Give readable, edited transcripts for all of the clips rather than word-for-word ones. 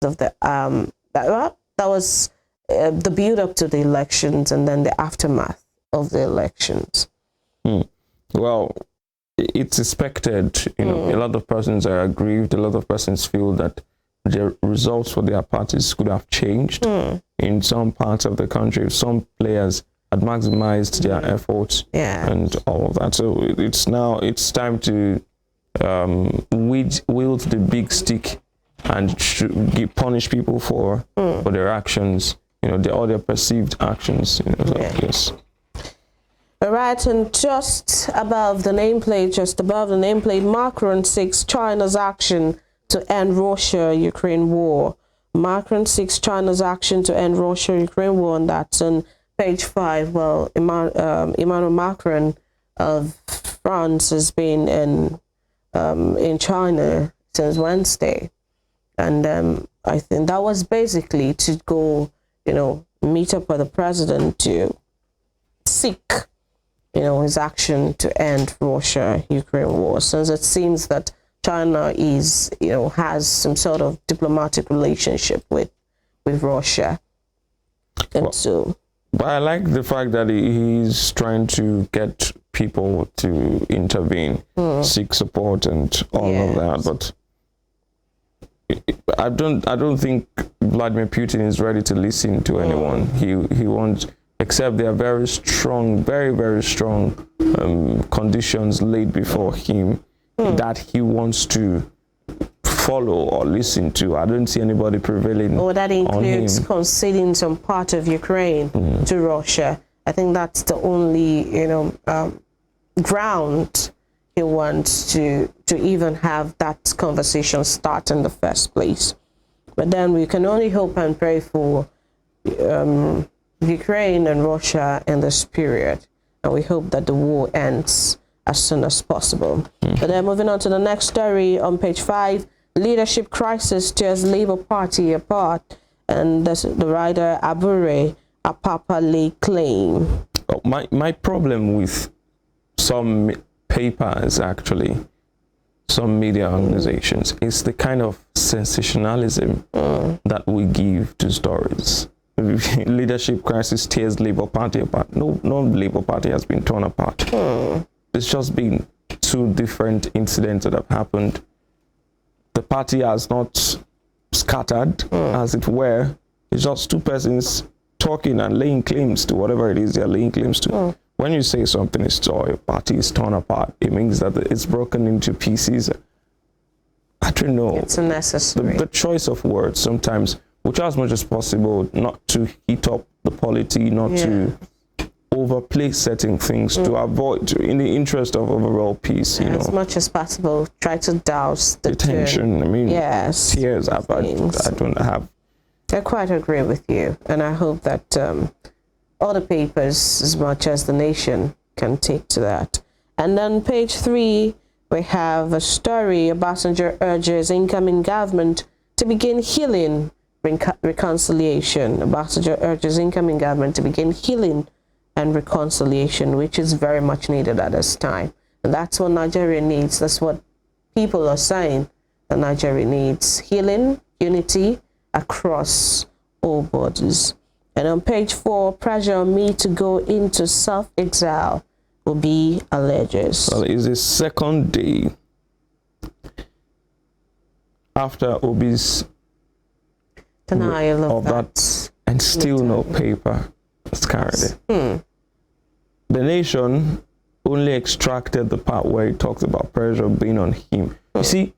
of the that was the build up to the elections and then the aftermath of the elections. Well, it's expected. A lot of persons are aggrieved. A lot of persons feel that the results for their parties could have changed in some parts of the country. Some players had maximized their efforts and all of that. So it's time to wield the big stick and punish people for their actions. All their perceived actions. Yes. All right, and just above the nameplate, Macron seeks China's action to end Russia-Ukraine war. Macron seeks China's action to end Russia-Ukraine war, and that's on page 5. Well, Emmanuel Macron of France has been in China since Wednesday, and I think that was basically to go, meet up with the president to seek his action to end Russia-Ukraine war, since it seems that China is, has some sort of diplomatic relationship with Russia. And but I like the fact that he's trying to get people to intervene, seek support and all of that. But I don't think Vladimir Putin is ready to listen to anyone. He wants, except there are very strong, very, very strong conditions laid before him that he wants to follow or listen to. I don't see anybody prevailing. Or that includes conceding some part of Ukraine to Russia. I think that's the only, ground he wants to even have that conversation start in the first place. But then we can only hope and pray for Ukraine and Russia in this period, and we hope that the war ends as soon as possible. But then moving on to the next story on page 5, leadership crisis tears Labour Party apart, and the writer Abure Apapa lay claim. My problem with some papers, actually, some media organizations, is the kind of sensationalism that we give to stories. Leadership crisis tears Labour Party apart. No Labour Party has been torn apart. It's just been two different incidents that have happened. The party has not scattered, as it were. It's just two persons talking and laying claims to whatever it is they're laying claims to. When you say something is a party is torn apart, it means that it's broken into pieces. I don't know. It's unnecessary. The choice of words sometimes, we try as much as possible not to heat up the polity, not to overplay certain things, to avoid, in the interest of overall peace, as much as possible, try to douse the tension. I mean, tears. I don't have. I quite agree with you, and I hope that all the papers, as much as the nation, can take to that. And then page 3, we have a story. Obasanjo urges incoming government to begin healing reconciliation. Obasanjo urges incoming government to begin healing and reconciliation, which is very much needed at this time. And that's what Nigeria needs. That's what people are saying that Nigeria needs: healing, unity across all borders. And on page 4, pressure on me to go into self-exile will be alleges. Well, it's the second day after Obi's denial of that, and still no paper is carried. The Nation only extracted the part where he talks about pressure being on him. You see,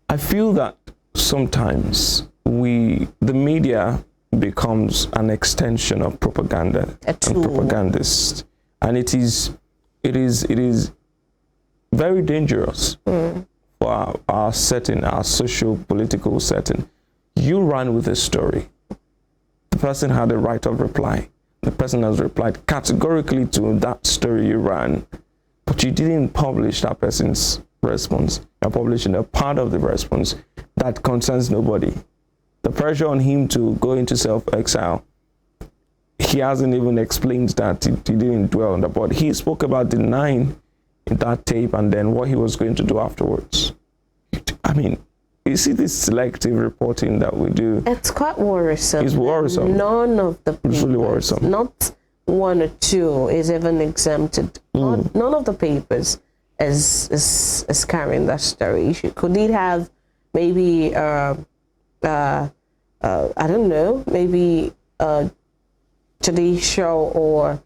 I feel that sometimes the media becomes an extension of propaganda and propagandists, and it is very dangerous for our setting, our socio-political setting. You run with a story. The person had a right of reply. The person has replied categorically to that story you ran, but you didn't publish that person's response. You're publishing a part of the response that concerns nobody. The pressure on him to go into self-exile, he hasn't even explained that. He didn't dwell on that, but he spoke about denying in that tape and then what he was going to do afterwards. I mean, you see this selective reporting that we do. It's quite worrisome. It's worrisome. None of the papers, It's really worrisome. not one or two, is even exempted. None of the papers is carrying that story. Could it have maybe I don't know, maybe judicial or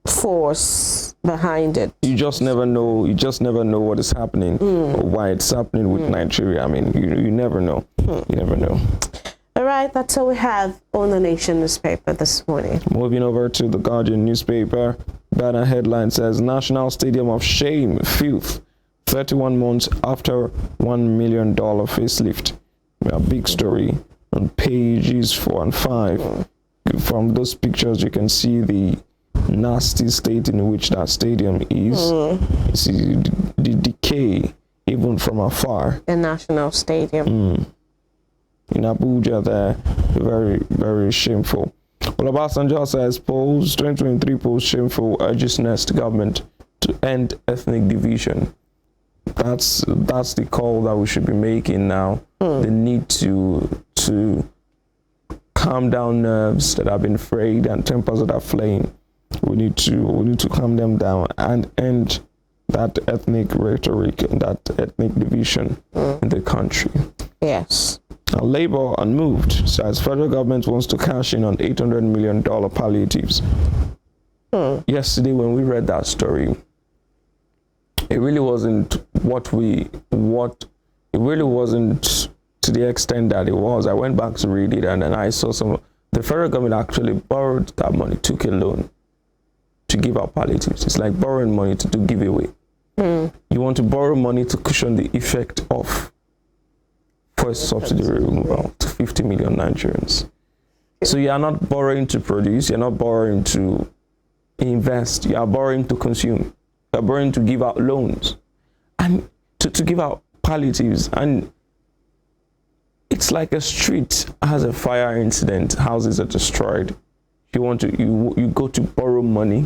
force behind it? You just never know. You just never know what is happening or why it's happening with Nigeria. I mean, you never know. You never know. All right, that's all we have on the Nation newspaper this morning. Moving over to the Guardian newspaper, banner headline says National Stadium of Shame, Filth, 31 months after $1 million facelift. A big story on pages 4 and 5. From those pictures, you can see the nasty state in which that stadium is. You see the decay even from afar. The National Stadium. In Abuja there, very, very shameful. Well, Obasanjo says 2023 polls shameful, urges next government to end ethnic division. That's the call that we should be making now. The need to calm down nerves that have been frayed and tempers that are flaying. We need to calm them down and end that ethnic rhetoric and that ethnic division in the country. Yes. Now, Labour unmoved says federal government wants to cash in on $800 million palliatives. Yesterday, when we read that story, it really wasn't it really wasn't to the extent that it was. I went back to read it, and then I saw the federal government actually borrowed that money, took a loan to give out palliatives. It's like borrowing money to do giveaway. You want to borrow money to cushion the effect of first subsidy removal to 50 million Nigerians. So you are not borrowing to produce, you're not borrowing to invest, you are borrowing to consume. You're borrowing to give out loans and to give out palliatives. And it's like a street has a fire incident, houses are destroyed. You go to borrow money.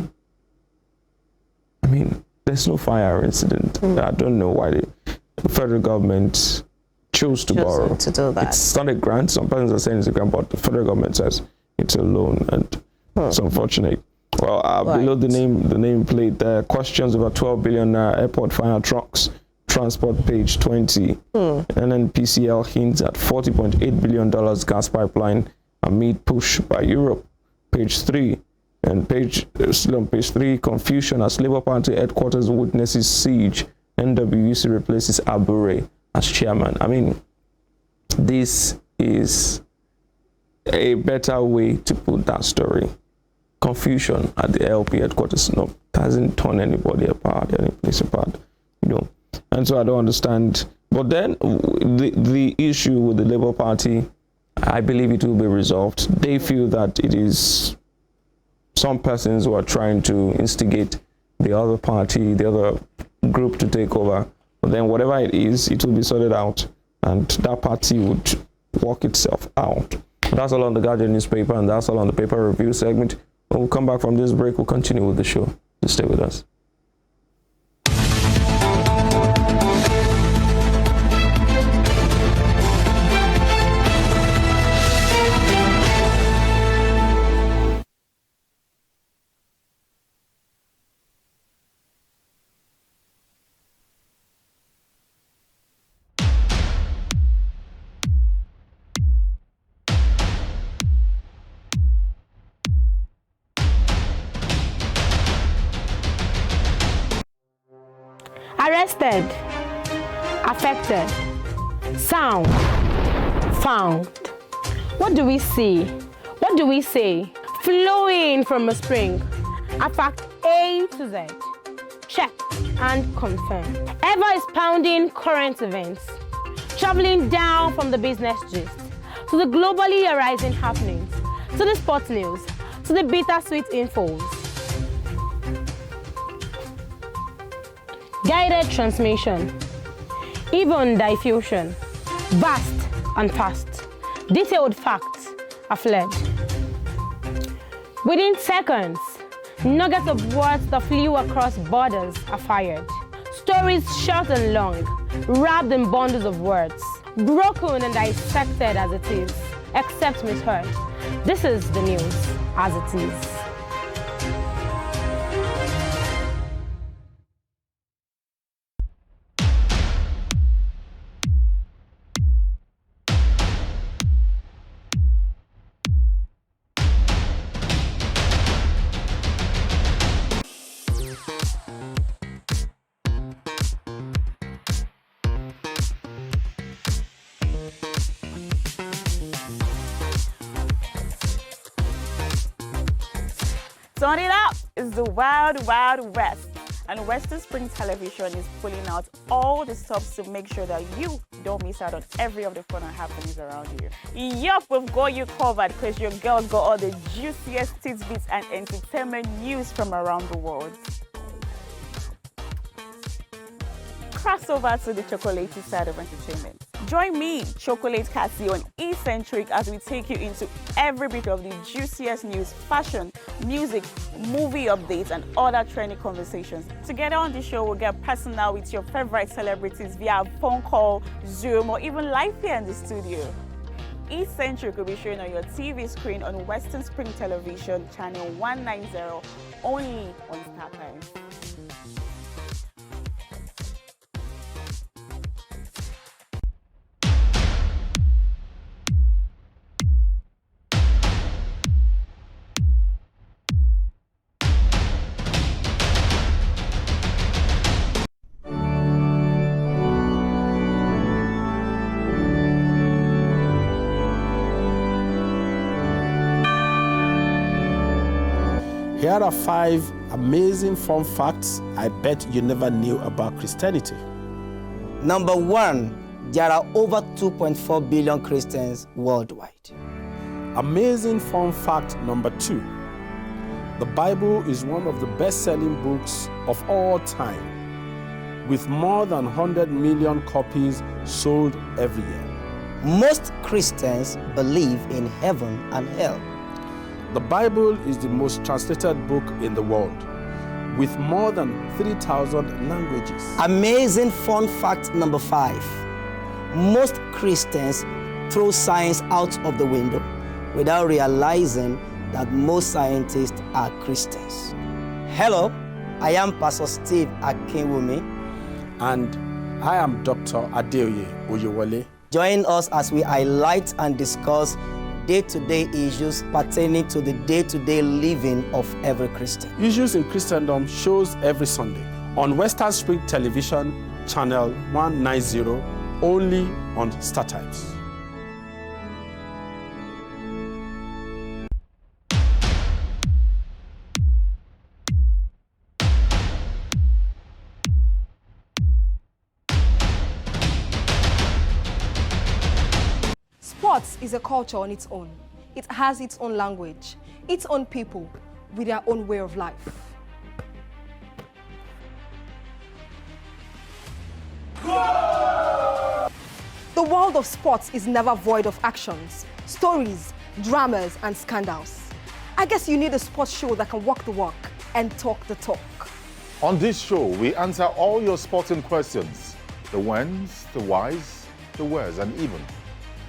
I mean, there's no fire incident. I don't know why the federal government chose to borrow. To do that. It's not a grant. Some persons are saying it's a grant, but the federal government says it's a loan, and it's unfortunate. Well, below the nameplate there, questions over 12 billion airport fire trucks, transport page 20. And then PCL hints at $40.8 billion gas pipeline amid push by Europe, page 3. And still on page 3, confusion as Labour Party headquarters witnesses siege, NWC replaces Abure as chairman. I mean, this is a better way to put that story. Confusion at the LP headquarters hasn't torn anybody apart, any place apart, And so I don't understand. But then the issue with the Labour Party, I believe it will be resolved. They feel that it is some persons who are trying to instigate the other party, the other group to take over. But then whatever it is, it will be sorted out, and that party would work itself out. That's all on the Guardian newspaper, and that's all on the paper review segment. When we come back from this break, we'll continue with the show. Just stay with us. Arrested, affected, sound, found. What do we see? What do we say? Flowing from a spring. A fact A to Z. Check and confirm. Eva is pounding current events. Traveling down from the business gist to the globally arising happenings, to the sports news, to the bittersweet infos. Guided transmission, even diffusion, vast and fast, detailed facts are fled. Within seconds, nuggets of words that flew across borders are fired. Stories short and long, wrapped in bundles of words, broken and dissected as it is, except misheard. This is the news as it is. Turn it up! It's the Wild Wild West. And Western Spring Television is pulling out all the stops to make sure that you don't miss out on every of the fun and happenings around you. Yup, we've got you covered because your girl got all the juiciest tidbits and entertainment news from around the world. Cross over to the chocolatey side of entertainment. Join me, Chocolate Cassie, on Eccentric as we take you into every bit of the juiciest news, fashion, music, movie updates, and other trending conversations. Together on the show, we'll get personal with your favorite celebrities via phone call, Zoom, or even live here in the studio. Eccentric will be shown on your TV screen on Western Spring Television, channel 190, only on StarTimes. Here are 5 amazing fun facts I bet you never knew about Christianity. Number 1, there are over 2.4 billion Christians worldwide. Amazing fun fact number 2. The Bible is one of the best-selling books of all time, with more than 100 million copies sold every year. Most Christians believe in heaven and hell. The Bible is the most translated book in the world, with more than 3,000 languages. Amazing fun fact number 5. Most Christians throw science out of the window without realizing that most scientists are Christians. Hello, I am Pastor Steve Akinwumi. And I am Dr. Adeoye Oyewole. Join us as we highlight and discuss day-to-day issues pertaining to the day-to-day living of every Christian. Issues in Christendom shows every Sunday on Western Spring Television, channel 190, only on StarTimes. Sports is a culture on its own. It has its own language, its own people, with their own way of life. The world of sports is never void of actions, stories, dramas, and scandals. I guess you need a sports show that can walk the walk and talk the talk. On this show, we answer all your sporting questions. The whens, the whys, the wheres, and even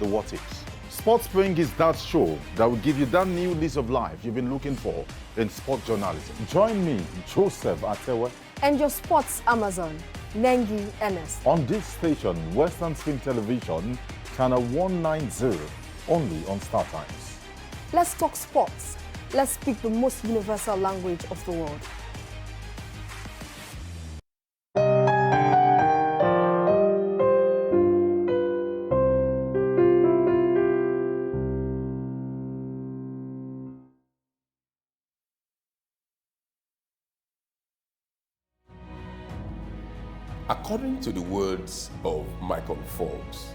the what ifs. Sports Spring is that show that will give you that new lease of life you've been looking for in sport journalism. Join me, Joseph Atewe, And your sports Amazon, Nengi Ernest. on this station, Western Spring Television, channel 190, only on StarTimes. Let's talk sports. Let's speak the most universal language of the world. According to the words of Michael Forbes,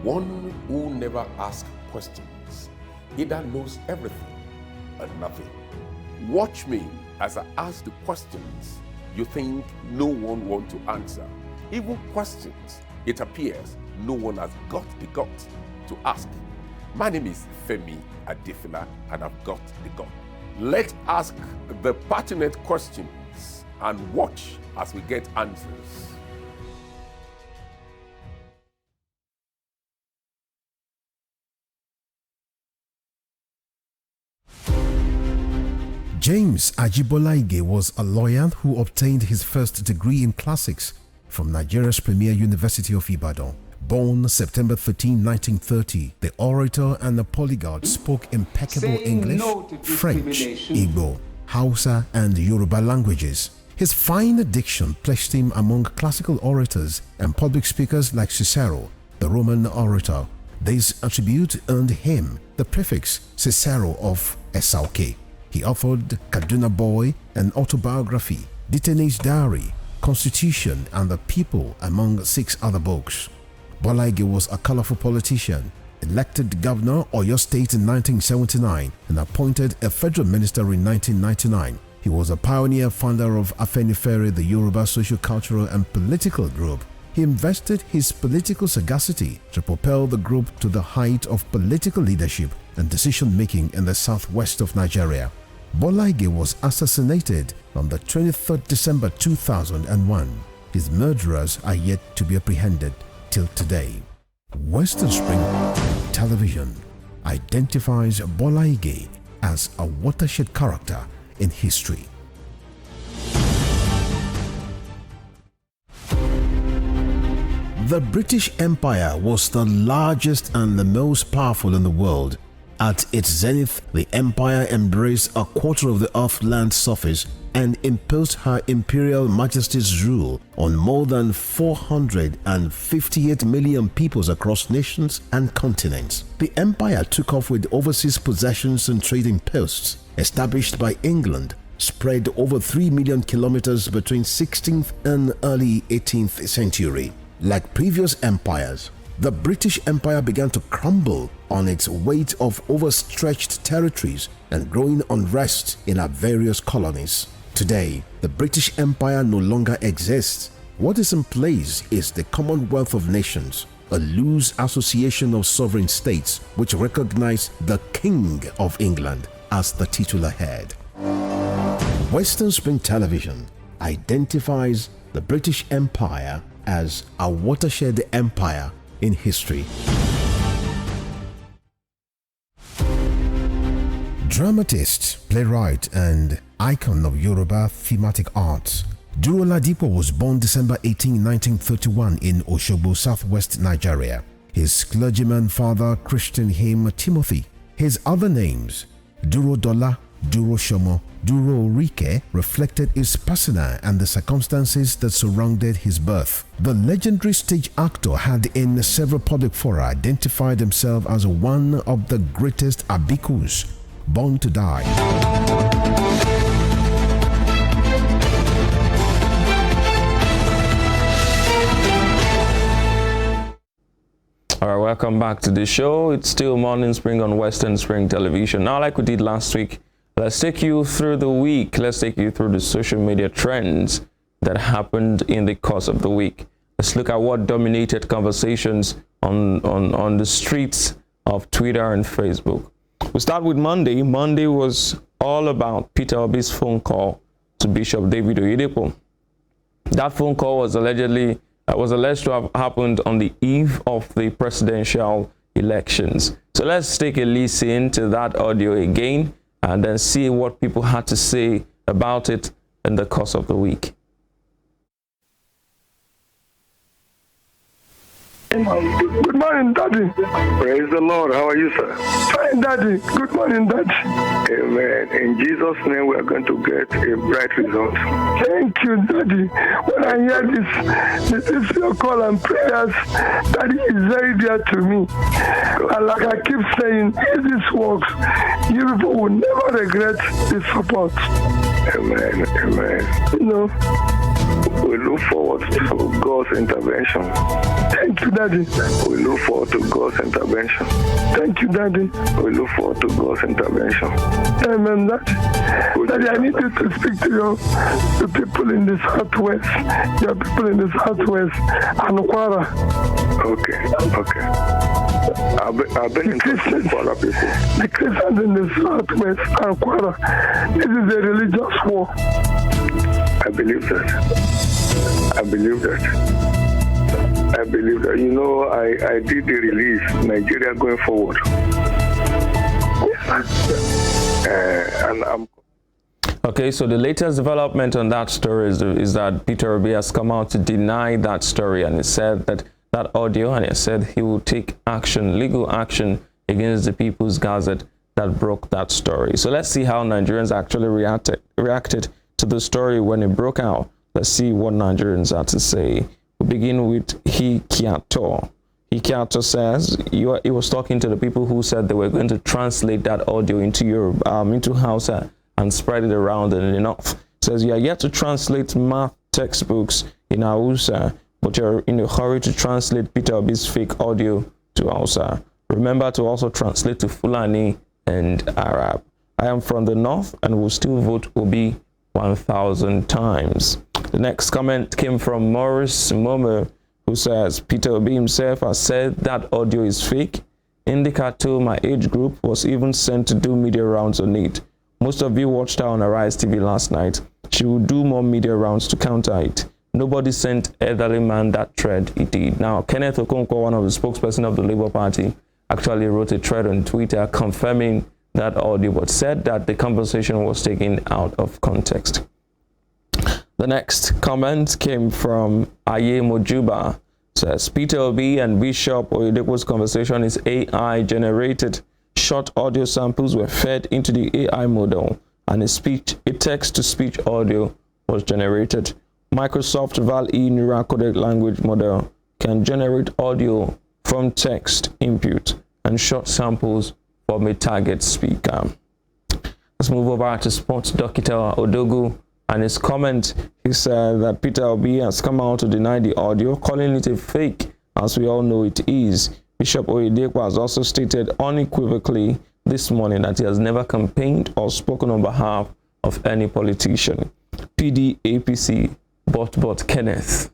one who never asks questions either knows everything or nothing. Watch me as I ask the questions you think no one wants to answer. Even questions it appears no one has got the guts to ask. My name is Femi Adefila and I've got the gut. Let's ask the pertinent questions and watch as we get answers. James Ajibolaige was a lawyer who obtained his first degree in classics from Nigeria's premier University of Ibadan. Born September 13, 1930, the orator and the polyglot spoke impeccable English, French, Igbo, Hausa, and Yoruba languages. His fine diction placed him among classical orators and public speakers like Cicero, the Roman orator. This attribute earned him the prefix Cicero of Esauke. He authored Kaduna Boy, an autobiography, Detainee's Diary, Constitution, and the People, among 6 other books. Bolaige was a colorful politician, elected governor of Oyo State in 1979 and appointed a federal minister in 1999. He was a pioneer founder of Afenifere, the Yoruba social, cultural, and political group. He invested his political sagacity to propel the group to the height of political leadership and decision-making in the southwest of Nigeria. Bolaige was assassinated on the 23rd December 2001. His murderers are yet to be apprehended till today. Western Spring Television identifies Bolaige as a watershed character in history. The British Empire was the largest and the most powerful in the world. At its zenith, the empire embraced a quarter of the earth's land surface and imposed her imperial majesty's rule on more than 458 million peoples across nations and continents. The empire took off with overseas possessions and trading posts established by England, spread over 3 million kilometers between 16th and early 18th century. Like previous empires, the British Empire began to crumble on its weight of overstretched territories and growing unrest in our various colonies. Today, the British Empire no longer exists. What is in place is the Commonwealth of Nations, a loose association of sovereign states which recognize the King of England as the titular head. Western Spring Television identifies the British Empire as a watershed empire in history. Dramatist, playwright, and icon of Yoruba thematic arts, Duro Ladipo was born December 18, 1931 in Osogbo, southwest Nigeria. His clergyman father christened him Timothy. His other names, Duro Dola, Duro Shomo, Duro Rike, reflected his persona and the circumstances that surrounded his birth. The legendary stage actor had in several public fora identified himself as one of the greatest Abikus born to die. All right, welcome back to the show. It's still Morning Spring on Western Spring Television. Now, like we did last week, let's take you through the week. Let's take you through the social media trends that happened in the course of the week. Let's look at what dominated conversations on the streets of Twitter and Facebook. We'll start with Monday. Monday was all about Peter Obi's phone call to Bishop David Oyedepo. That phone call was alleged to have happened on the eve of the presidential elections. So let's take a listen to that audio again and then see what people had to say about it in the course of the week. Good morning, Daddy. Praise the Lord. How are you, sir? Fine, Daddy. Good morning, Daddy. Amen. In Jesus' name, we are going to get a bright result. Thank you, Daddy. When I hear this is your call and prayers, Daddy is very dear to me. And like I keep saying, if this works, you will never regret the support. Amen. Amen. You know, we look forward to God's intervention. Thank you, Daddy. We look forward to God's intervention. Thank you, Daddy. We look forward to God's intervention. Amen, Daddy. Daddy, I need you to speak to the people in the southwest. Your people in the southwest and Kwara. Okay. I've been in touch with Kwara people. The Christians in the southwest and Kwara. This is a religious war. I believe that. You know, I did the release, Nigeria going forward. And I'm... Okay, so the latest development on that story is that Peter Obi has come out to deny that story, and he said that audio, and he said he will take action, legal action against the People's Gazette that broke that story. So let's see how Nigerians actually reacted to the story when it broke out. Let's see what Nigerians had to say. We begin with Hikiato. Hikiato says he was talking to the people who said they were going to translate that audio into Hausa and spread it around in the north. Says you are yet to translate math textbooks in Hausa, but you're in a hurry to translate Peter Obi's fake audio to Hausa. Remember to also translate to Fulani and Arab. I am from the north and will still vote Obi 1,000 times. The next comment came from Morris Momo, who says Peter Obi himself has said that audio is fake. Indica told my age group was even sent to do media rounds on it. Most of you watched her on Arise TV last night. She will do more media rounds to counter it. Nobody sent elderly man that thread, it did. Now, Kenneth Okonkwo, one of the spokesperson of the Labour Party, actually wrote a thread on Twitter confirming that audio, but said that the conversation was taken out of context. The next comment came from Aye Mojuba. Says Peter Obi and Bishop Oyedepo's conversation is AI generated. Short audio samples were fed into the AI model, and a text-to-speech audio was generated. Microsoft Val-E neural coded language model can generate audio from text input and short samples from a target speaker. Let's move over to Sports Dr. Odogu, and his comment, he said that Peter Obi has come out to deny the audio, calling it a fake, as we all know it is. Bishop Oyedepo has also stated unequivocally this morning that he has never campaigned or spoken on behalf of any politician. PD, APC, but Kenneth.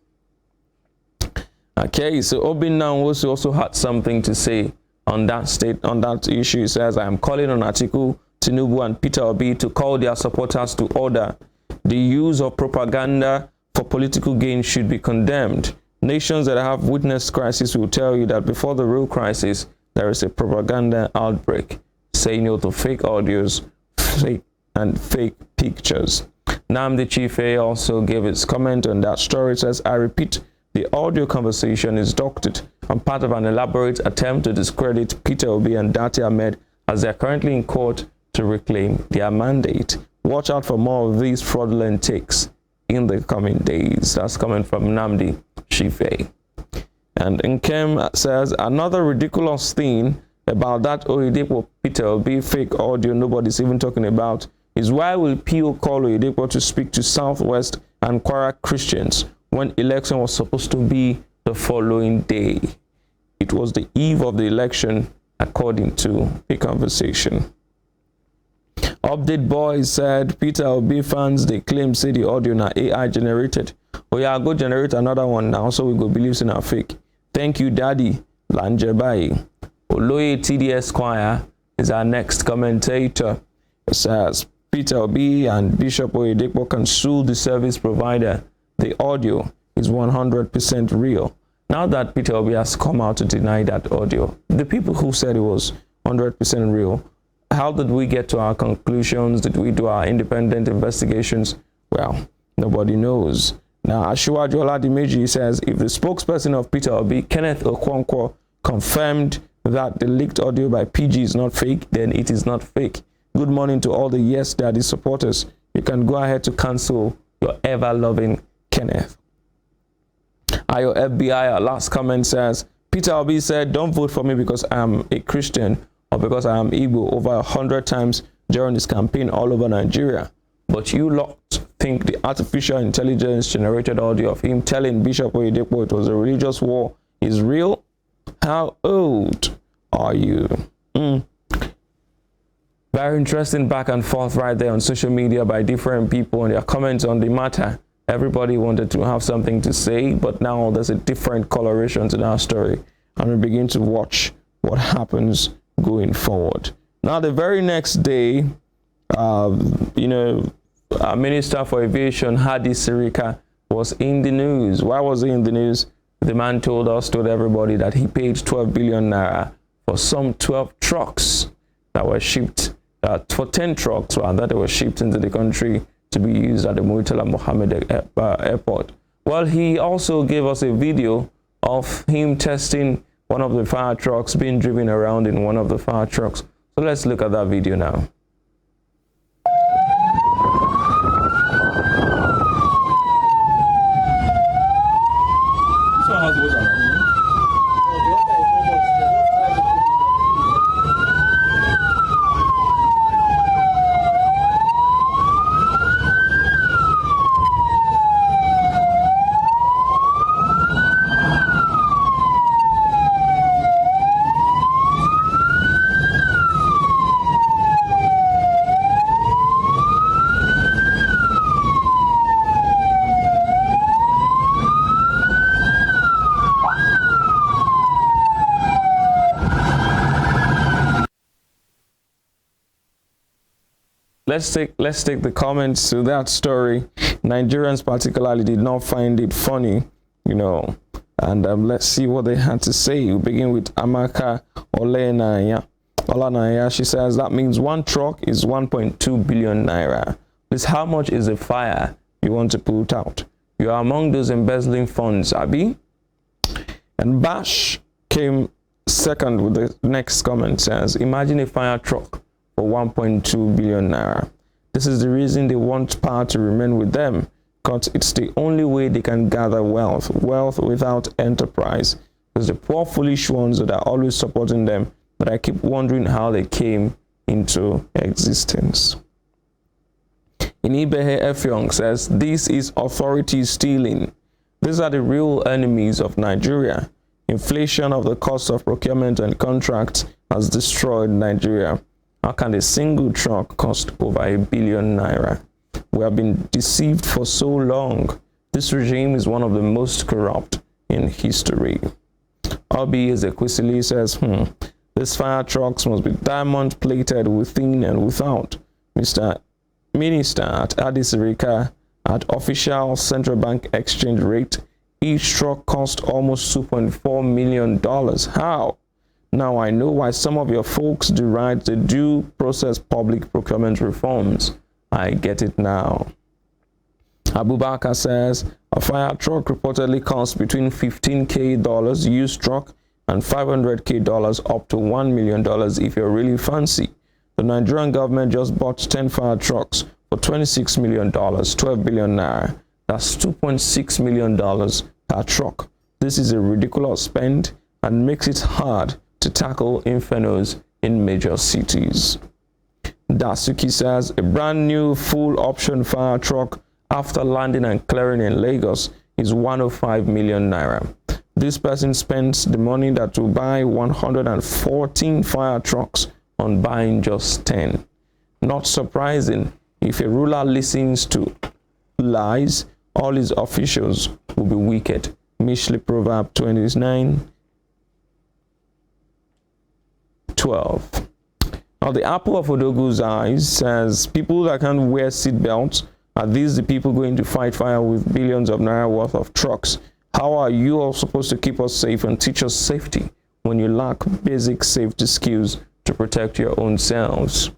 Okay, so Obi now also had something to say on that issue. He says, I am calling on Atiku, Tinubu and Peter Obi to call their supporters to order. The use of propaganda for political gain should be condemned. Nations that have witnessed crisis will tell you that before the real crisis, there is a propaganda outbreak. Say no to fake audios, fake pictures. Nnamdi Chife also gave his comment on that story. It says, I repeat, the audio conversation is doctored and part of an elaborate attempt to discredit Peter Obi and Dati Ahmed as they are currently in court to reclaim their mandate. Watch out for more of these fraudulent takes in the coming days. That's coming from Nnamdi Chife. And Nkem says, another ridiculous thing about that Oyedepo Peter Obi fake audio nobody's even talking about is why will PO call Oyedepo to speak to Southwest and Kwara Christians when election was supposed to be the following day? It was the eve of the election, according to a conversation. Update Boy said Peter Obi fans, they claim say the audio na AI generated. Oh yeah, go generate another one now so we go believe in our fake. Thank you, Daddy. Lanjebai. Oloye TDS Choir is our next commentator. It says Peter Obi and Bishop Oyedepo can sue the service provider. The audio is 100% real. Now that Peter Obi has come out to deny that audio, the people who said it was 100% real, how did we get to our conclusions? Did we do our independent investigations? Well, nobody knows. Now, Asiwaju Oladimeji says, if the spokesperson of Peter Obi, Kenneth Okonkwo, confirmed that the leaked audio by PG is not fake, then it is not fake. Good morning to all the Yes Daddy supporters. You can go ahead to cancel your ever-loving Kenneth. Ayo FBI, our last comment says, Peter Obi said, don't vote for me because I am a Christian or because I am Igbo over 100 times during his campaign all over Nigeria. But you lot think the artificial intelligence generated audio of him telling Bishop Oyedepo it was a religious war is real? How old are you? Very interesting back and forth right there on social media by different people and their comments on the matter. Everybody wanted to have something to say, but now there's a different coloration to that story. And we begin to watch what happens going forward. Now, the very next day, our Minister for Aviation, Hadi Sirika, was in the news. Why was he in the news? The man told everybody that he paid 12 billion naira for some 12 trucks that were shipped for 10 trucks that were shipped into the country to be used at the Murtala Mohammed airport. Well, he also gave us a video of him testing one of the fire trucks, being driven around in one of the fire trucks. So let's look at that video now. Let's take the comments to that story. Nigerians particularly did not find it funny, and let's see what they had to say. We begin with Amaka Olanaya. She says that means one truck is 1.2 billion naira. This how much is a fire you want to put out? You are among those embezzling funds, Abi. And Bash came second with the next comment. Says, imagine a fire truck for 1.2 billion naira. This is the reason they want power to remain with them, because it's the only way they can gather wealth without enterprise. It's the poor foolish ones that are always supporting them, but I keep wondering how they came into existence. Inibehe Efyong says, this is authority stealing. These are the real enemies of Nigeria. Inflation of the cost of procurement and contracts has destroyed Nigeria. How can a single truck cost over 1 billion naira? We have been deceived for so long. This regime is one of the most corrupt in history. Obi Ezekwesili says, these fire trucks must be diamond plated within and without. Mr. Minister, at Addis Ababa, at official central bank exchange rate, each truck cost almost $2.4 million. How? Now I know why some of your folks deride the due process public procurement reforms. I get it now. Abubakar says, a fire truck reportedly costs between $15K used truck and $500K up to $1 million if you're really fancy. The Nigerian government just bought 10 fire trucks for $26 million, 12 billion naira. That's $2.6 million per truck. This is a ridiculous spend and makes it hard to tackle infernos in major cities. Dasuki says a brand new full option fire truck after landing and clearing in Lagos is 105 million naira. This person spends the money that will buy 114 fire trucks on buying just 10. Not surprising, if a ruler listens to lies, all his officials will be wicked. Mishli Proverb 29:12. Now the apple of Odogu's eyes says, people that can't wear seat belts, are these the people going to fight fire with billions of naira worth of trucks? How are you all supposed to keep us safe and teach us safety when you lack basic safety skills to protect your own selves?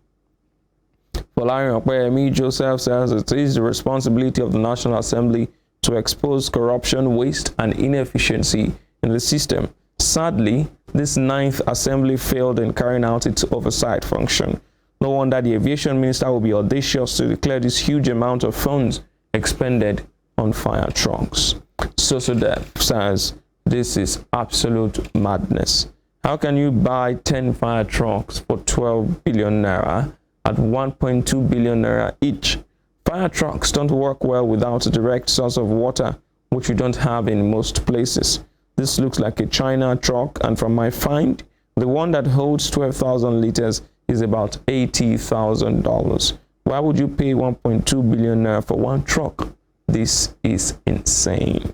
Folarin Okpeyemi Joseph says it is the responsibility of the National Assembly to expose corruption, waste, and inefficiency in the system. Sadly, this 9th Assembly failed in carrying out its oversight function. No wonder the Aviation Minister will be audacious to declare this huge amount of funds expended on fire trucks. Sosodef says this is absolute madness. How can you buy 10 fire trucks for 12 billion naira at 1.2 billion naira each? Fire trucks don't work well without a direct source of water, which you don't have in most places. This looks like a China truck, and from my find, the one that holds 12,000 liters is about $80,000. Why would you pay 1.2 billion naira for one truck? This is insane.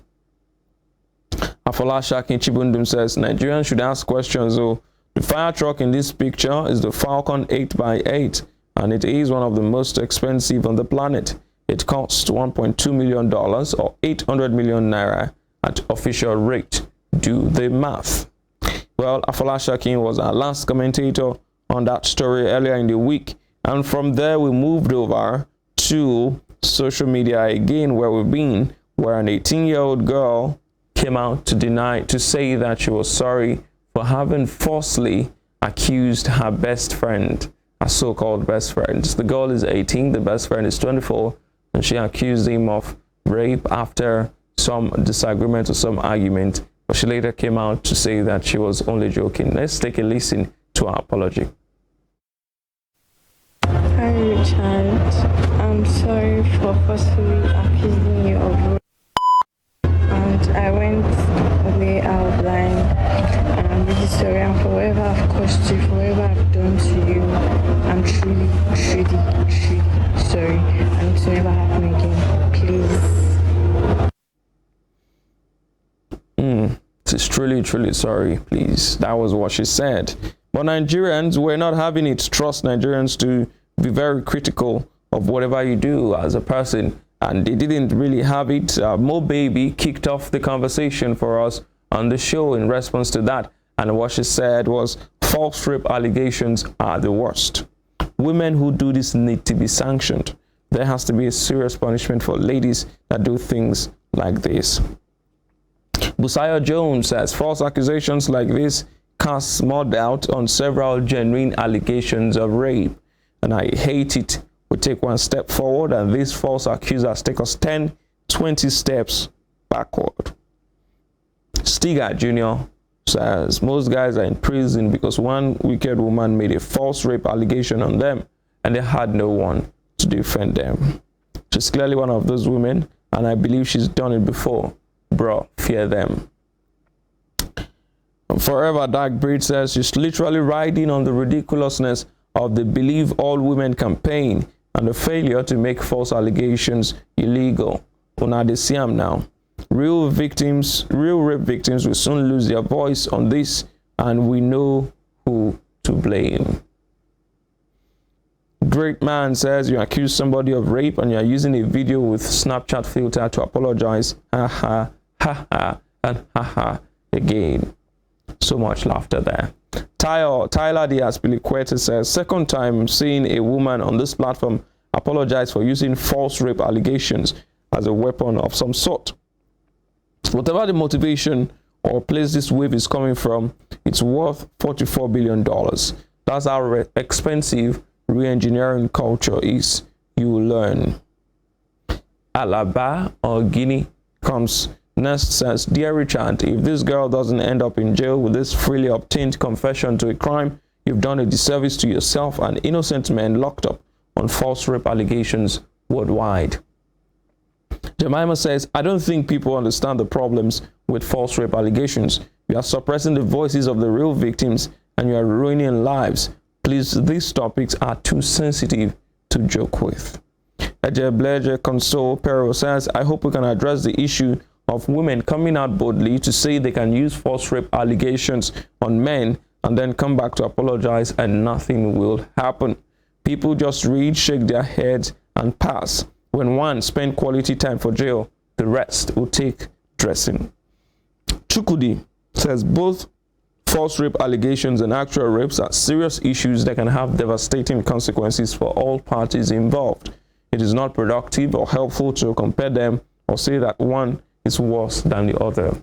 Afolasha Kinchibundum says, Nigerians should ask questions. The fire truck in this picture is the Falcon 8x8, and it is one of the most expensive on the planet. It costs $1.2 million or 800 million naira at official rate. Do the math. Well, Afolasha King was our last commentator on that story earlier in the week. And from there, we moved over to social media again, where we've been, where an 18-year-old girl came out to say that she was sorry for having falsely accused her best friend, her so-called best friend. The girl is 18, the best friend is 24, and she accused him of rape after some disagreement or some argument, but she later came out to say that she was only joking. Let's take a listen to her apology. Hi Richard, I'm sorry for forcefully accusing you of rape, and I went away out blind, and I'm really sorry, and for whatever I've caused you, for whatever I've done to you, I'm truly sorry, and it's never happen again, please. She's truly sorry, please. That was what she said. But Nigerians, we're not having it. Trust Nigerians to be very critical of whatever you do as a person, and they didn't really have it. Mo Baby kicked off the conversation for us on the show in response to that, and what she said was false rape allegations are the worst. Women who do this need to be sanctioned. There has to be a serious punishment for ladies that do things like this. Busayo Jones says false accusations like this cast more doubt on several genuine allegations of rape, and I hate it. We take one step forward and these false accusers take us 10, 20 steps backward. Stiga Jr. says most guys are in prison because one wicked woman made a false rape allegation on them and they had no one to defend them. She's clearly one of those women, and I believe she's done it before. Bro, fear them. Forever Dark Breed says she's literally riding on the ridiculousness of the Believe All Women campaign and the failure to make false allegations illegal. Una de Siam now. Real rape victims will soon lose their voice on this, and we know who to blame. Great Man says you accuse somebody of rape and you are using a video with Snapchat filter to apologize. Ha ha ha and ha ha again. So much laughter there. Tyler Diaz Piliquete says second time seeing a woman on this platform apologize for using false rape allegations as a weapon of some sort. Whatever the motivation or place this wave is coming from, it's worth $44 billion. That's how expensive re-engineering culture is. You will learn. Alaba or Guinea comes next, says, Dear Richard, if this girl doesn't end up in jail with this freely obtained confession to a crime, you've done a disservice to yourself and innocent men locked up on false rape allegations worldwide. Jemima says, I don't think people understand the problems with false rape allegations. You are suppressing the voices of the real victims and you are ruining lives. Please, these topics are too sensitive to joke with. Eje Bleje Console Pero says, I hope we can address the issue of women coming out boldly to say they can use false rape allegations on men and then come back to apologize and nothing will happen. People just read, shake their heads and pass. When one spend quality time for jail, the rest will take dressing. Chukudi says both false rape allegations and actual rapes are serious issues that can have devastating consequences for all parties involved. It is not productive or helpful to compare them or say that one is worse than the other.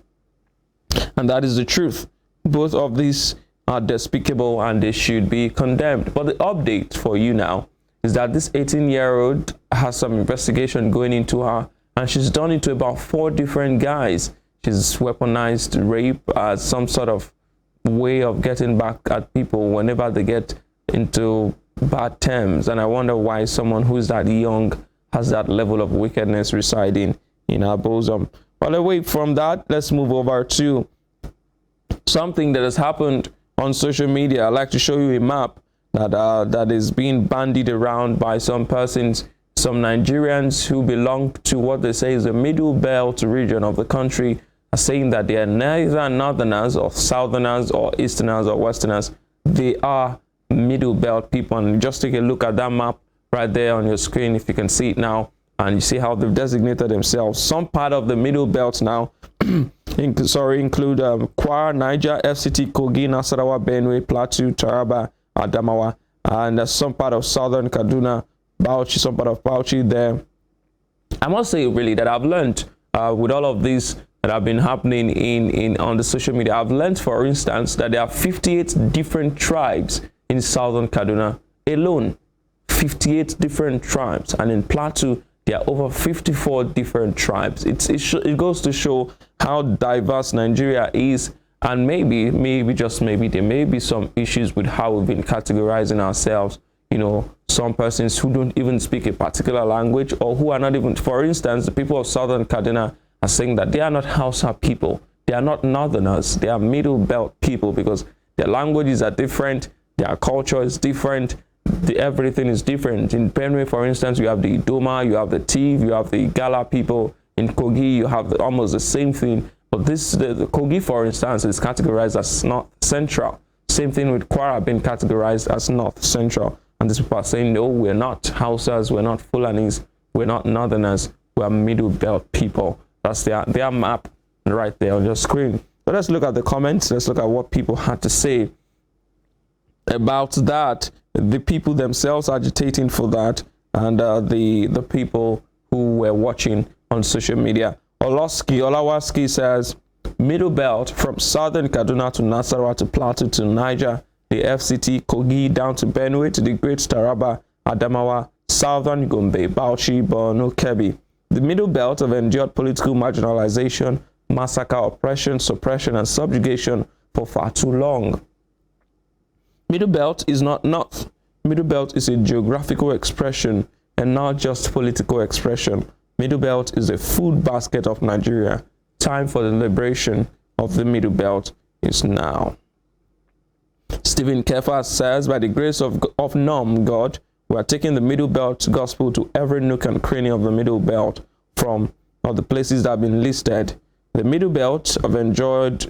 And that is the truth. Both of these are despicable and they should be condemned. But the update for you now is that this 18-year-old has some investigation going into her, and she's done it to about 4 different guys. She's weaponized rape as some sort of way of getting back at people whenever they get into bad terms. And I wonder why someone who's that young has that level of wickedness residing in her bosom. But away from that, let's move over to something that has happened on social media. I'd like to show you a map that is being bandied around by some persons, some Nigerians who belong to what they say is the middle belt region of the country, are saying that they are neither northerners or southerners or easterners or westerners. They are middle belt people. And just take a look at that map right there on your screen if you can see it now, and you see how they've designated themselves. Some part of the middle belt now include Kwara, Niger, FCT, Kogi, Nasarawa, Benue, Plateau, Taraba, Adamawa, and some part of southern Kaduna, Bauchi, some part of Bauchi there. I must say really that I've learned with all of this that have been happening on the social media. I've learned, for instance, that there are 58 different tribes in southern Kaduna alone. 58 different tribes, and in Plateau there are over 54 different tribes. It goes to show how diverse Nigeria is, and maybe just maybe there may be some issues with how we've been categorizing ourselves. You know, some persons who don't even speak a particular language, or who are not even, for instance, the people of southern Kaduna are saying that they are not Hausa people, they are not northerners, they are middle belt people, because their languages are different, their culture is different, everything is different. In Benue, for instance, you have the Doma, you have the Tiv, you have the Gala people. In Kogi, you have almost the same thing. But the Kogi, for instance, is categorized as North Central. Same thing with Kwara being categorized as North Central. And these people are saying, no, we're not Hausas, we're not Fulanis, we're not Northerners, we're Middle Belt people. That's their map right there on your screen. So let's look at the comments. Let's look at what people had to say about that. The people themselves agitating for that, and the people who were watching on social media. Olawaski says, Middle Belt from southern Kaduna to Nasarawa to Plateau to Niger, the FCT, Kogi down to Benue to the Great Taraba, Adamawa, southern Gombe, Bauchi, Borno, Kebbi. The Middle Belt have endured political marginalization, massacre, oppression, suppression, and subjugation for far too long. Middle Belt is not North. Middle Belt is a geographical expression and not just political expression. Middle Belt is a food basket of Nigeria. Time for the liberation of the Middle Belt is now. Stephen Kefa says, by the grace of Nom God, we are taking the Middle Belt gospel to every nook and cranny of the Middle Belt from all the places that have been listed. The Middle Belt have endured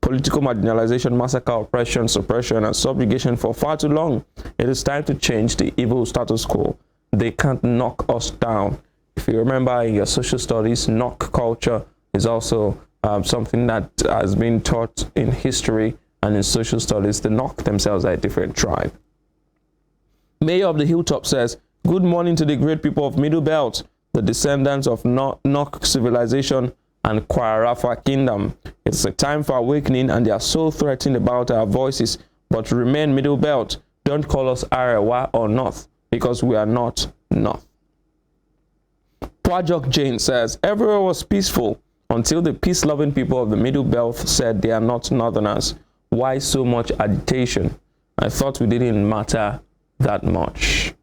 political marginalization, massacre, oppression, suppression, and subjugation for far too long. It is time to change the evil status quo. They can't knock us down. If you remember in your social studies, knock culture is also something that has been taught in history and in social studies. The knock themselves are a different tribe. Mayor of the Hilltop says, good morning to the great people of Middle Belt, the descendants of Nok civilization and Kwarafa kingdom. It's a time for awakening, and they are so threatened about our voices, but remain Middle Belt. Don't call us Arewa or North, because we are not North. Pwajok Jane says, everywhere was peaceful until the peace-loving people of the Middle Belt said they are not Northerners. Why so much agitation? I thought we didn't matter that much.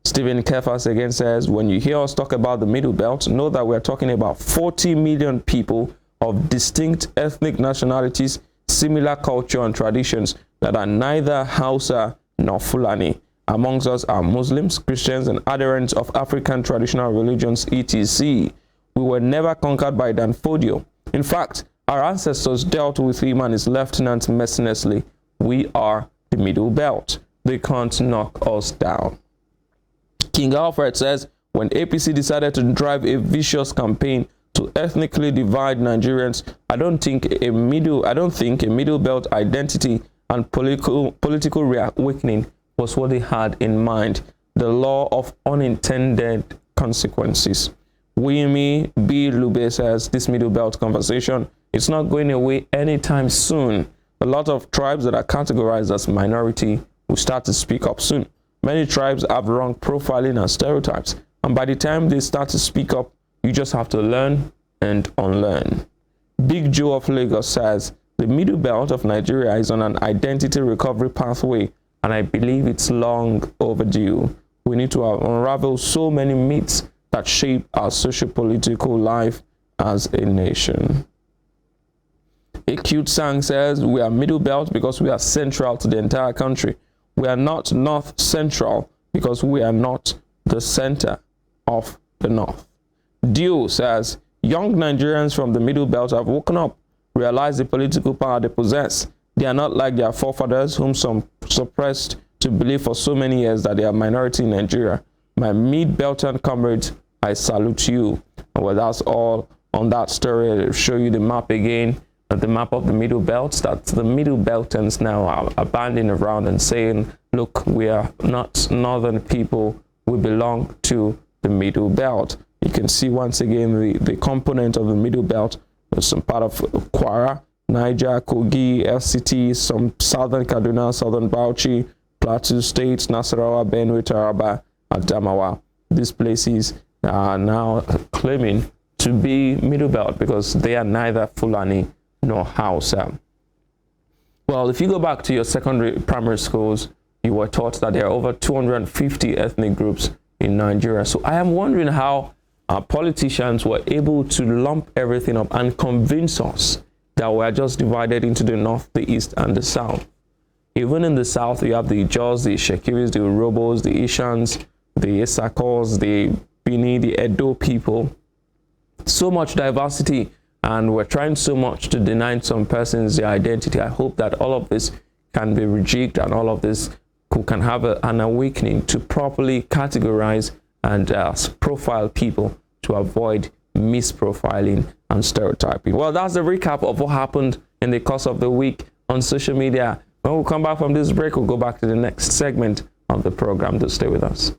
Stephen Kefas again says, when you hear us talk about the Middle Belt, know that we're talking about 40 million people of distinct ethnic nationalities, similar culture and traditions that are neither Hausa nor Fulani. Amongst us are Muslims, Christians, and adherents of African traditional religions, etc. We were never conquered by Danfodio. In fact, our ancestors dealt with him and his lieutenants mercilessly. We are the Middle Belt. They can't knock us down. King Alfred says, when APC decided to drive a vicious campaign to ethnically divide Nigerians, I don't think a Middle Belt identity and political reawakening was what they had in mind. The law of unintended consequences. Wimi B. Lube says, this Middle Belt conversation is not going away anytime soon. A lot of tribes that are categorized as minority will start to speak up soon. Many tribes have wrong profiling and stereotypes, and by the time they start to speak up, you just have to learn and unlearn. Big Joe of Lagos says, the Middle Belt of Nigeria is on an identity recovery pathway, and I believe it's long overdue. We need to unravel so many myths that shape our socio-political life as a nation. A Cute Sang says, we are Middle Belt because we are central to the entire country. We are not North Central because we are not the center of the North. Dio says, young Nigerians from the Middle Belt have woken up, realized the political power they possess. They are not like their forefathers, whom some suppressed to believe for so many years that they are minority in Nigeria. My Mid-Belton comrades, I salute you. And well, that's all on that story. I'll show you the map again. the map of the Middle Belt, that the Middle Beltons now are banding around and saying, look, we are not northern people, we belong to the Middle Belt. You can see once again the component of the Middle Belt, some part of Kwara, Niger, Kogi, FCT, some southern Kaduna, southern Bauchi, Plateau State, Nasarawa, Benue, Taraba, Adamawa. These places are now claiming to be Middle Belt because they are neither Fulani nor Hausa. Well, if you go back to your secondary primary schools, you were taught that there are over 250 ethnic groups in Nigeria. So I am wondering how our politicians were able to lump everything up and convince us that we are just divided into the north, the east, and the south. Even in the south, you have the Ijaws, the Shekiris, the Urhobos, the Ishans, the Isakors, the Bini, the Edo people. So much diversity, and we're trying so much to deny some persons their identity. I hope that all of this can be rejigged and all of this can have an awakening to properly categorize and profile people to avoid misprofiling and stereotyping. Well, that's the recap of what happened in the course of the week on social media. When we come back from this break, we'll go back to the next segment of the program. To stay with us.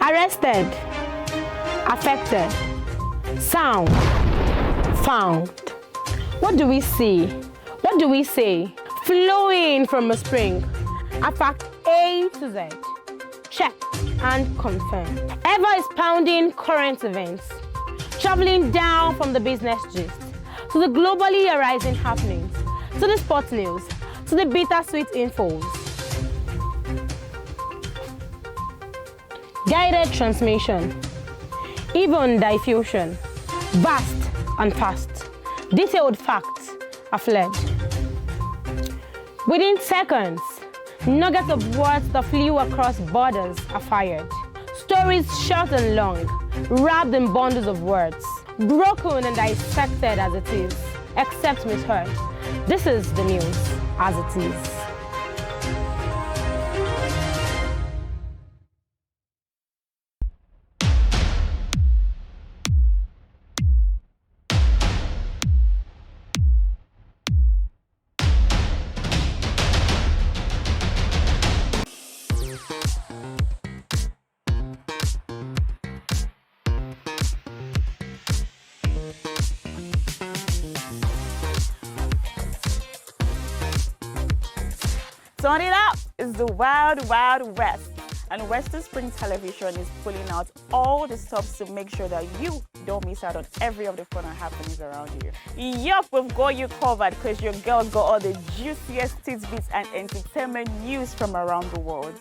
Arrested, affected, sound, found. What do we see? What do we say? Flowing from a spring. A fact A to Z. Check and confirm. Ever is pounding current events. Traveling down from the business gist to the globally arising happenings, to the sports news, to the bittersweet infos. Guided transmission, even diffusion, vast and fast, detailed facts are fled. Within seconds, nuggets of words that flew across borders are fired. Stories short and long, wrapped in bundles of words, broken and dissected as it is, except misheard. This is the news as it is. Turn it up! It's the Wild Wild West, and Western Spring Television is pulling out all the stops to make sure that you don't miss out on every of the fun and happenings around you. Yup, we've got you covered because your girl got all the juiciest tidbits and entertainment news from around the world.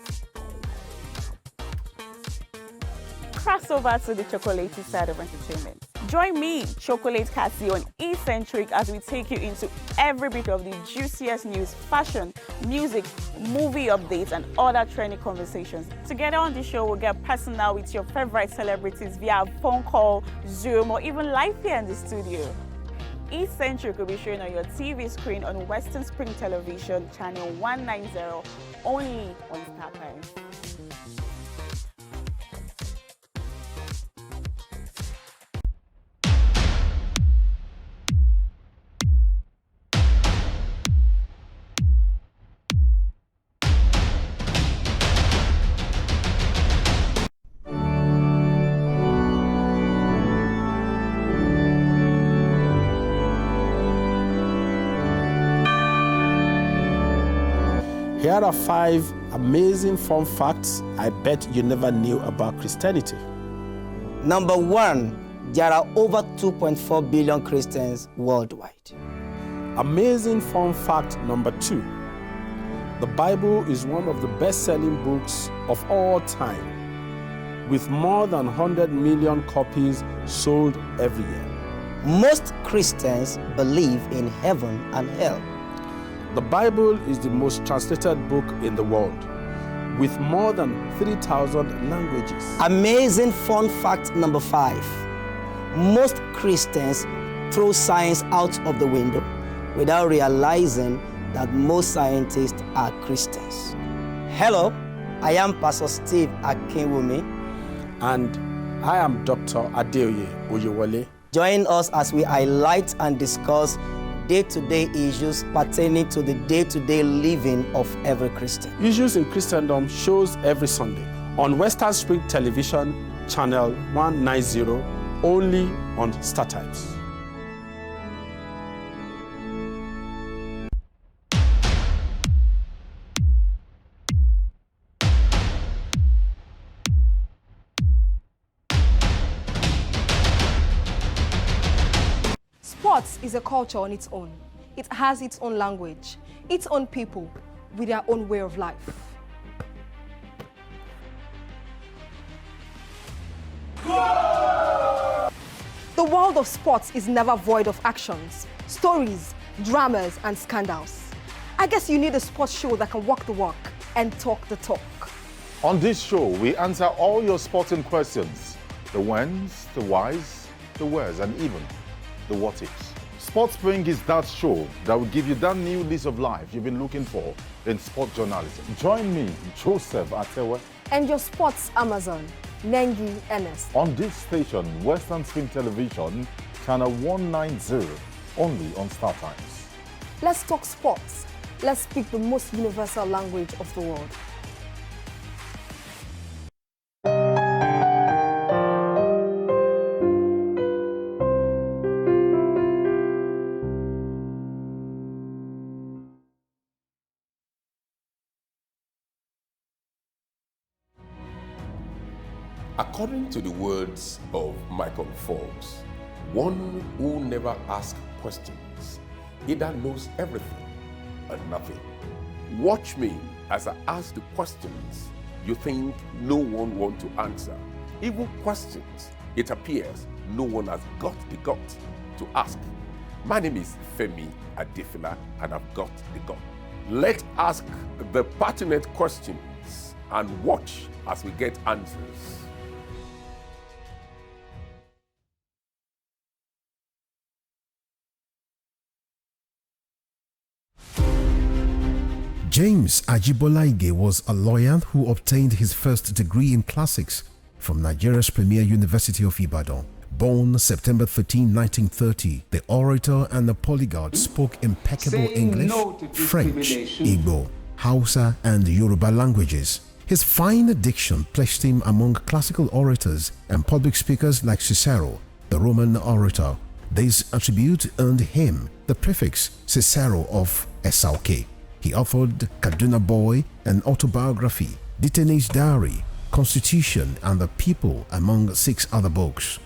Cross over to the chocolatey side of entertainment. Join me, Chocolate Cassie, on Eccentric as we take you into every bit of the juiciest news, fashion, music, movie updates, and other trending conversations. Together on the show, we'll get personal with your favorite celebrities via phone call, Zoom, or even live here in the studio. Eccentric will be shown on your TV screen on Western Spring Television, channel 190, only on StarTimes. Here are 5 amazing fun facts I bet you never knew about Christianity. Number 1, there are over 2.4 billion Christians worldwide. Amazing fun fact number 2. The Bible is one of the best-selling books of all time, with more than 100 million copies sold every year. Most Christians believe in heaven and hell. The Bible is the most translated book in the world. with more than 3,000 languages. Amazing fun fact number 5. Most Christians throw science out of the window without realizing that most scientists are Christians. Hello, I am Pastor Steve Akinwumi. And I am Dr. Adeoye Oyewole. Join us as we highlight and discuss day-to-day issues pertaining to the day-to-day living of every Christian. Issues in Christendom shows every Sunday on Western Spring Television, channel 190, only on StarTimes. Sports is a culture on its own. It has its own language, its own people, with their own way of life. The world of sports is never void of actions, stories, dramas, and scandals. I guess you need a sports show that can walk the walk and talk the talk. On this show, we answer all your sporting questions. The whens, the whys, the wheres, and even the what ifs. Sports Spring is that show that will give you that new lease of life you've been looking for in sport journalism. Join me, Joseph Atewe, And your sports Amazon, Nengi Ernest. on this station, Western Spring Television, channel 190, only on StarTimes. Let's talk sports. Let's speak the most universal language of the world. According to the words of Michael Forbes, one who never asks questions either knows everything or nothing. Watch me as I ask the questions you think no one wants to answer. Even questions it appears no one has got the guts to ask. My name is Femi Adefila and I've got the gut. Let's ask the pertinent questions and watch as we get answers. James Ajibolaige was a lawyer who obtained his first degree in classics from Nigeria's premier University of Ibadan. Born September 13, 1930, the orator and the polyglot spoke impeccable English, French, Igbo, Hausa, and Yoruba languages. His fine diction placed him among classical orators and public speakers like Cicero, the Roman orator. This attribute earned him the prefix Cicero of Esauke. He authored Kaduna Boy, an autobiography, Detainee's Diary, Constitution, and the People, among 6 other books.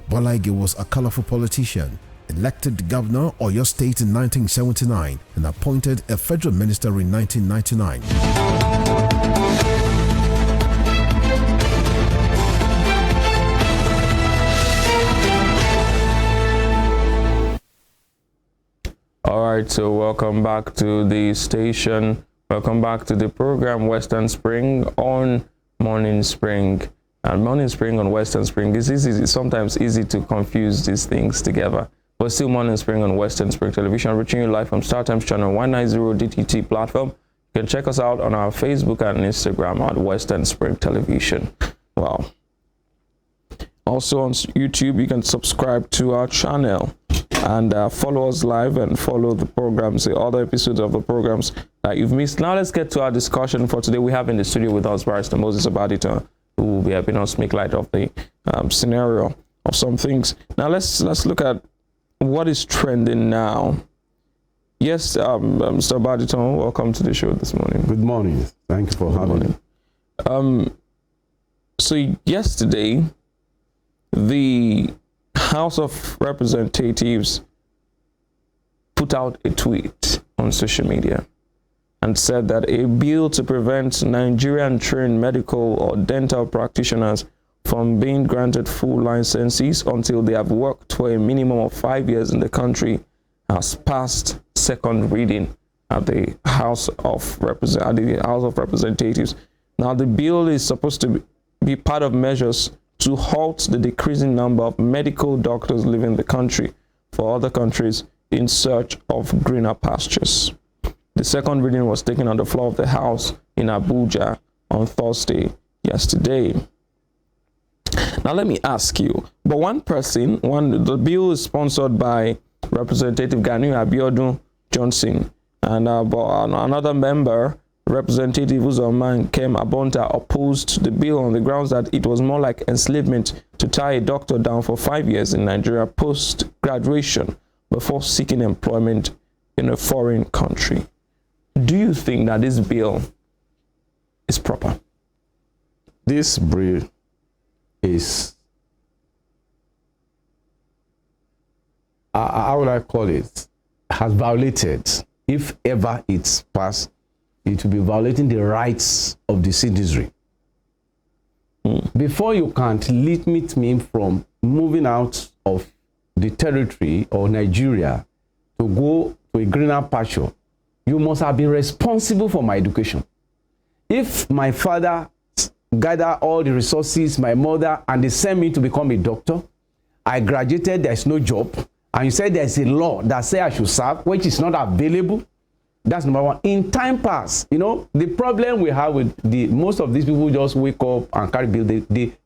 Bolaige was a colorful politician, elected governor of Oyo State in 1979 and appointed a federal minister in 1999. All right, so welcome back to the station. Welcome back to the program Western Spring on Morning Spring. And Morning Spring on Western Spring is easy. It's sometimes easy to confuse these things together. But still Morning Spring on Western Spring Television, reaching you live from StarTimes channel 190 DTT platform. You can check us out on our Facebook and Instagram at Western Spring Television. Wow. Also on YouTube, you can subscribe to our channel and follow us live and follow the programs, the other episodes of the programs that you've missed. Now let's get to our discussion for today. We have in the studio with us Barrister Moses Abadito, who will be helping us make light of the scenario of some things. Now let's look at what is trending now. Yes, Mr. Abadito, welcome to the show this morning. Good morning. Thank you for having me. So yesterday, the House of Representatives put out a tweet on social media and said that a bill to prevent Nigerian-trained medical or dental practitioners from being granted full licenses until they have worked for a minimum of 5 years in the country has passed second reading at the House of Representatives. Now, the bill is supposed to be part of measures to halt the decreasing number of medical doctors leaving the country for other countries in search of greener pastures. The second reading was taken on the floor of the House in Abuja on Thursday, yesterday. Now, let me ask you, but the bill is sponsored by Representative Gani Abiodun Johnson, and another member, Representative Uzoma Nkem Abonta, opposed the bill on the grounds that it was more like enslavement to tie a doctor down for 5 years in Nigeria post-graduation before seeking employment in a foreign country. Do you think that this bill is proper? This bill is, how would I call it, has violated, if ever it's passed, it will be violating the rights of the citizenry. Before you can limit me from moving out of the territory or Nigeria to go to a greener pasture, you must have been responsible for my education. If my father gathered all the resources, my mother, and they sent me to become a doctor, I graduated, there's no job, and you said there's a law that says I should serve, which is not available. That's number one. In time past, the problem we have with most of these people just wake up and carry bill,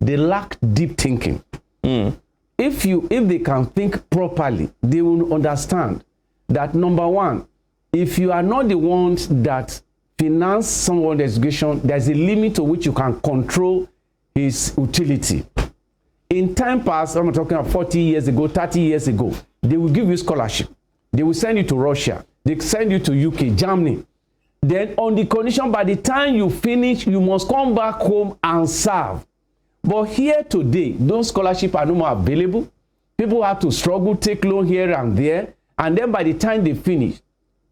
they lack deep thinking. If they can think properly, they will understand that, number one, if you are not the ones that finance someone's education, there's a limit to which you can control his utility. In time past, I'm talking about 40 years ago, 30 years ago, they will give you scholarship. They will send you to Russia. They send you to UK, Germany. Then on the condition, by the time you finish, you must come back home and serve. But here today, those scholarships are no more available. People have to struggle, take loan here and there. And then by the time they finish,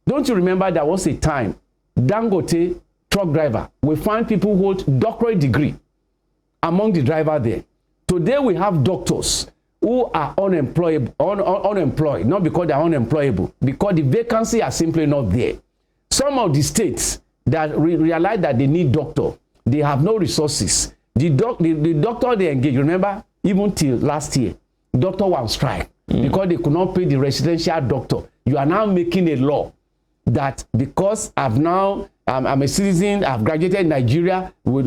don't you remember there was a time, Dangote truck driver, we find people who hold doctorate degree among the driver there. Today we have doctors who are unemployed, not because they're unemployable, because the vacancy are simply not there. Some of the states that realize that they need doctor, they have no resources. The doctor they engage, remember, even till last year, doctor was on strike because they could not pay the residential doctor. You are now making a law that because I'm a citizen, I've graduated in Nigeria, for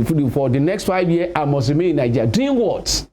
the next 5 years, I must remain in Nigeria. Doing what?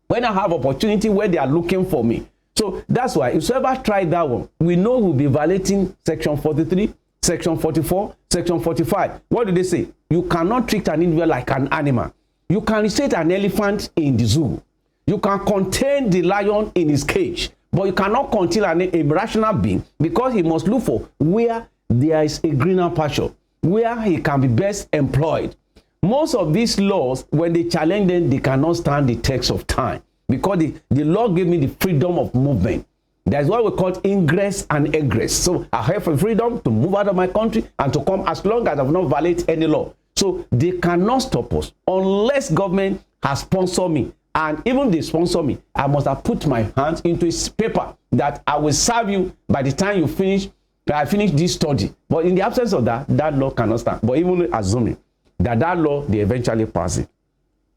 When I have opportunity where they are looking for me. So that's why, if you ever try that one, we know we'll be violating Section 43, Section 44, Section 45. What do they say? You cannot treat an individual like an animal. You can restrain an elephant in the zoo. You can contain the lion in his cage, but you cannot contain a rational being, because he must look for where there is a greener pasture, where he can be best employed. Most of these laws, when they challenge them, they cannot stand the test of time, because the law gave me the freedom of movement. That's what we call ingress and egress. So I have a freedom to move out of my country and to come as long as I have not violated any law. So they cannot stop us unless government has sponsored me. And even they sponsor me, I must have put my hands into a paper that I will serve you by the time you finish. I finish this study. But in the absence of that, that law cannot stand. But even assuming that law, they eventually pass it.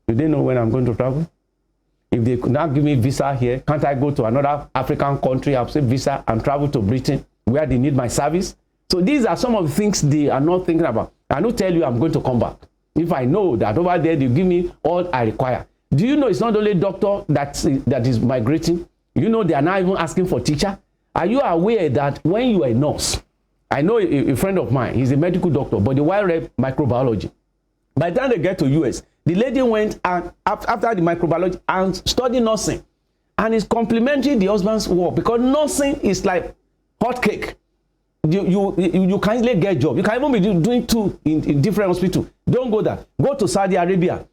Do they know when I'm going to travel? If they could not give me visa here, can't I go to another African country, I'll say visa, and travel to Britain where they need my service? So these are some of the things they are not thinking about. I don't tell you I'm going to come back. If I know that over there they give me all I require. Do you know it's not only doctor that is migrating? You know they are now even asking for teacher. Are you aware that when you are a nurse, I know a friend of mine, he's a medical doctor, but the wife read microbiology. By the time they get to US, the lady went and after the microbiology and studied nursing, and is complimenting the husband's work, because nursing is like hot cake. You can easily get a job. You can even be doing two in different hospitals. Don't go there. Go to Saudi Arabia.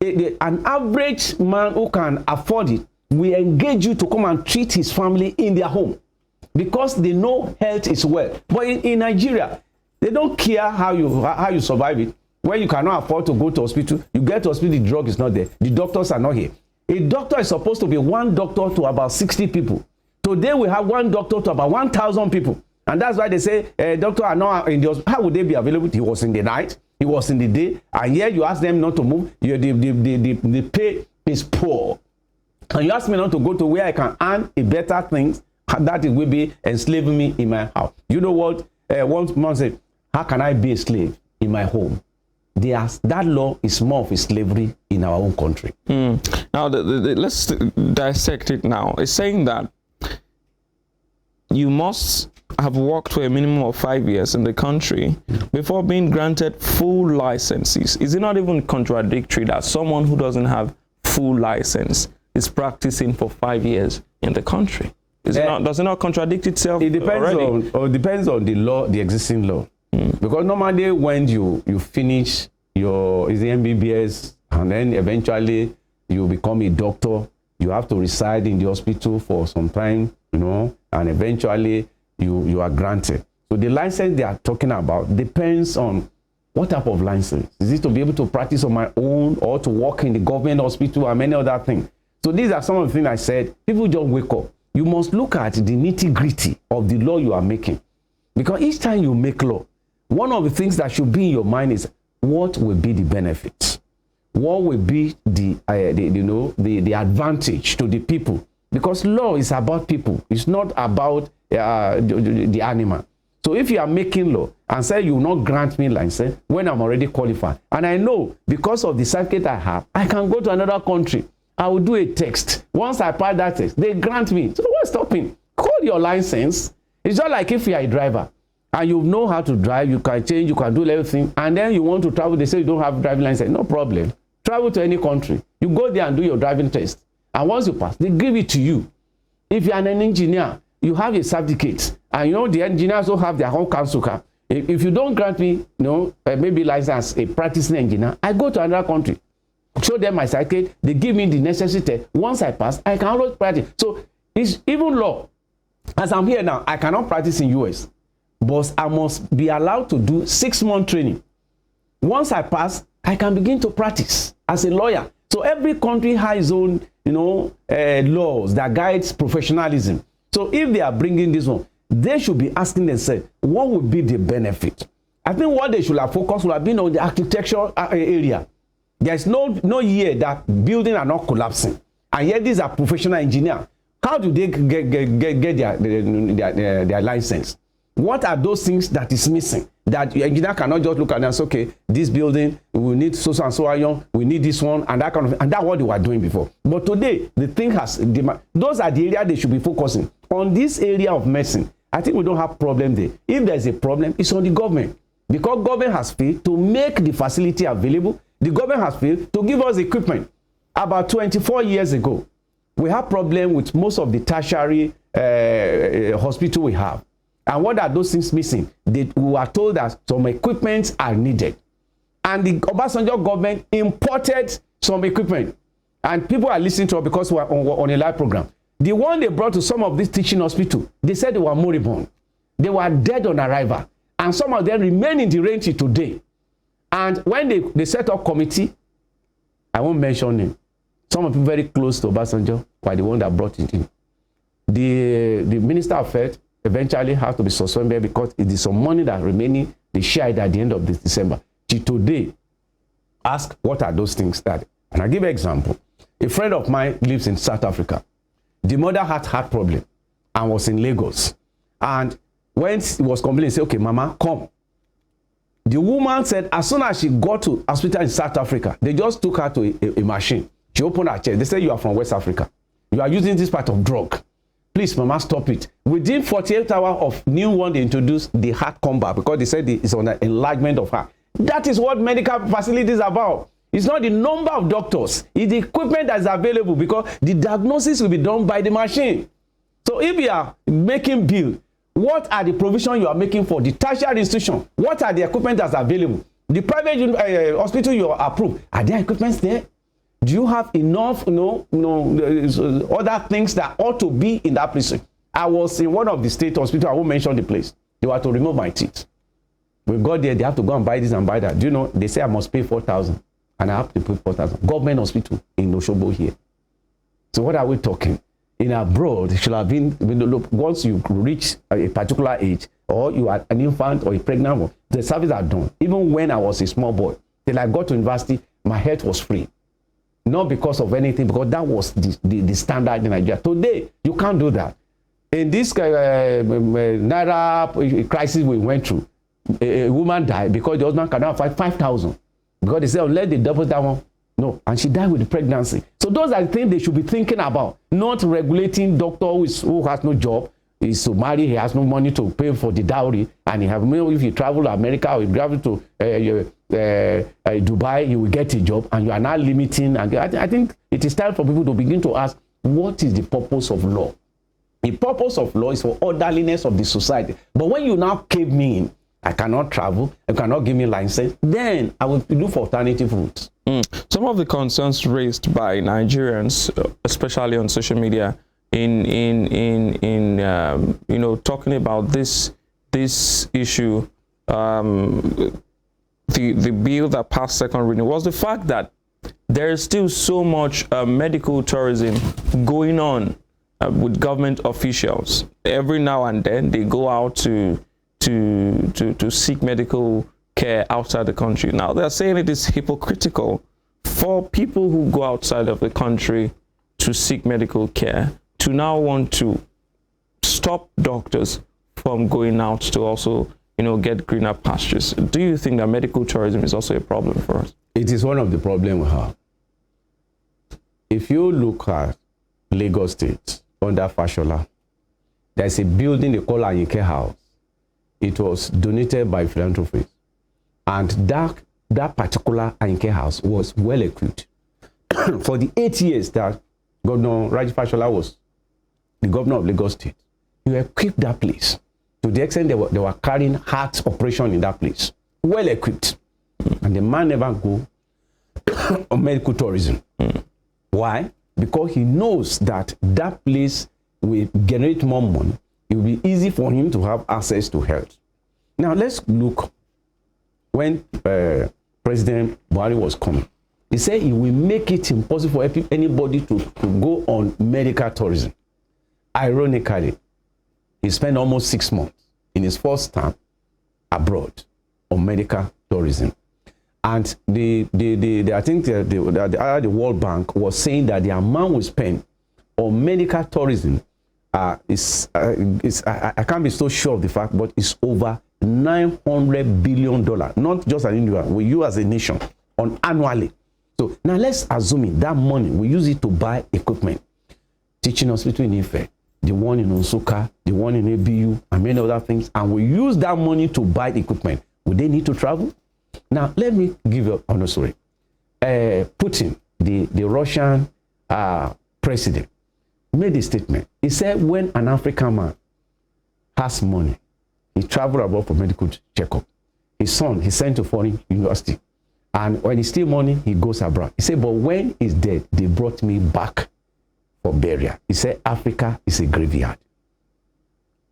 An average man who can afford it will engage you to come and treat his family in their home, because they know health is wealth. But in Nigeria, they don't care how you survive it. When you cannot afford to go to hospital, you get to hospital, the drug is not there. The doctors are not here. A doctor is supposed to be one doctor to about 60 people. Today we have one doctor to about 1,000 people. And that's why they say doctors are not in the hospital. How would they be available? He was in the night. He was in the day, and yet you ask them not to move. The pay is poor. And you ask me not to go to where I can earn a better things, that it will be enslaving me in my house. You know what? One man said, how can I be a slave in my home? That law is more of a slavery in our own country. Now, let's dissect it now. It's saying that you must have worked for a minimum of 5 years in the country before being granted full licenses. Is it not even contradictory that someone who doesn't have full license is practicing for 5 years in the country? Does it not contradict itself? It depends on the law, the existing law. Because normally when you finish your MBBS and then eventually you become a doctor, you have to reside in the hospital for some time, and eventually you are granted. So the license they are talking about depends on what type of license. Is it to be able to practice on my own or to work in the government hospital and many other things? So these are some of the things I said. People just wake up. You must look at the nitty-gritty of the law you are making. Because each time you make law, one of the things that should be in your mind is what will be the benefits? What will be the advantage to the people? Because law is about people. It's not about the animal. So if you are making law and say you will not grant me license when I'm already qualified, and I know because of the certificate I have, I can go to another country. I will do a test. Once I pass that test, they grant me. So what's stopping? Call your license. It's just like if you are a driver and you know how to drive, you can change, you can do everything, and then you want to travel, they say you don't have a driving license. No problem. Travel to any country. You go there and do your driving test. And once you pass, they give it to you. If you are an engineer, you have a certificate, and the engineers also have their own council car. If you don't grant me, maybe license a practicing engineer, I go to another country, show them my certificate, they give me the necessary test. Once I pass, I can always practice. So it's even law. As I'm here now, I cannot practice in US, but I must be allowed to do 6-month training. Once I pass, I can begin to practice as a lawyer. So every country has its own, laws that guides professionalism. So if they are bringing this one, they should be asking themselves, what would be the benefit? I think what they should have focused would have been on the architecture area. There's no year that buildings are not collapsing, and yet these are professional engineers. How do they get their license? What are those things that is missing? That your engineer cannot just look at and say, okay, this building, we need so and so iron, we need this one, and that kind of, and that's what they were doing before. But today, the thing has demand. Those are the areas they should be focusing on. This area of medicine, I think we don't have problem there. If there's a problem, it's on the government, because government has failed to make the facility available. The government has failed to give us equipment. About 24 years ago, we have problem with most of the tertiary hospital we have. And what are those things missing? We were told that some equipment are needed. And the Obasanjo government imported some equipment. And people are listening to us because we are on a live program. The one they brought to some of these teaching hospitals, they said they were moribund. They were dead on arrival. And some of them remain in the range today. And when they set up committee, I won't mention him. Some of them very close to Obasanjo were the one that brought it in. The Minister of Health eventually has to be suspended because it is some money that remaining. They shared at the end of this December. Today, ask what are those things that. And I give an example. A friend of mine lives in South Africa. The mother had heart problem and was in Lagos. And when he was complaining, he said, okay, Mama, come. The woman said as soon as she got to hospital in South Africa, they just took her to a machine. She opened her chest. They said, you are from West Africa. You are using this part of drug. Please, Mama, stop it. Within 48 hours of new one, they introduced the heart combat because they said it's on the enlargement of heart. That is what medical facilities are about. It's not the number of doctors. It's the equipment that is available because the diagnosis will be done by the machine. So if you are making bill, what are the provisions you are making for the tertiary institution? What are the equipment that's available? The private hospital you approve, are there equipments there? Do you have enough, other things that ought to be in that place? I was in one of the state hospitals, I won't mention the place. They were to remove my teeth. We got there, they have to go and buy this and buy that. Do you know, they say I must pay 4,000 and I have to pay 4,000. Government hospital in Oshobo here. So what are we talking? In abroad, it should have been, once you reach a particular age, or you are an infant or a pregnant woman, the service are done. Even when I was a small boy, till I got to university, my health was free. Not because of anything, because that was the standard in Nigeria. Today, you can't do that. In this Naira crisis we went through, a woman died because the husband cannot afford 5,000. Because they said, let the deposit that one. No, and she died with the pregnancy. So those are the things they should be thinking about, not regulating doctor who has no job, is to marry, he has no money to pay for the dowry, and he have money if you travel to America or you travel to Dubai, you will get a job, and you are now limiting. And I think it is time for people to begin to ask, what is the purpose of law? The purpose of law is for orderliness of the society. But when you now cave me in, I cannot travel, you cannot give me license, then I will look for alternative routes. Some of the concerns raised by Nigerians, especially on social media, talking about this issue, the bill that passed second reading, was the fact that there is still so much medical tourism going on with government officials. Every now and then they go out to seek medical care outside the country. Now they're saying it is hypocritical for people who go outside of the country to seek medical care to now want to stop doctors from going out to also, get greener pastures. Do you think that medical tourism is also a problem for us? It is one of the problems we have. If you look at Lagos State under Fashola, there's a building they call Ayinke House. It was donated by philanthropists. And that particular Ayinke House was well equipped. For the 8 years that Governor Raji Fashola was the governor of Lagos State, you equipped that place to the extent they were carrying heart operation in that place. Well equipped. And the man never go on medical tourism. Why? Because he knows that that place will generate more money. It will be easy for him to have access to health. Now let's look when President Buhari was coming. He said he will make it impossible for anybody to go on medical tourism. Ironically, he spent almost 6 months in his first term abroad on medical tourism. And I think the World Bank was saying that the amount we spend on medical tourism I can't be so sure of the fact, but it's over $900 billion, not just an individual, we use as a nation on annually. So now let's assume that money, we use it to buy equipment. Teaching hospital in Ife, the one in Onsuka, the one in ABU, and many other things, and we use that money to buy the equipment. Would they need to travel? Now, let me give you another story. Putin, the Russian president, made a statement. He said when an African man has money, he traveled abroad for medical checkup. His son, he sent to foreign university. And when he steals money, he goes abroad. He said, but when he's dead, they brought me back for burial. He said, Africa is a graveyard.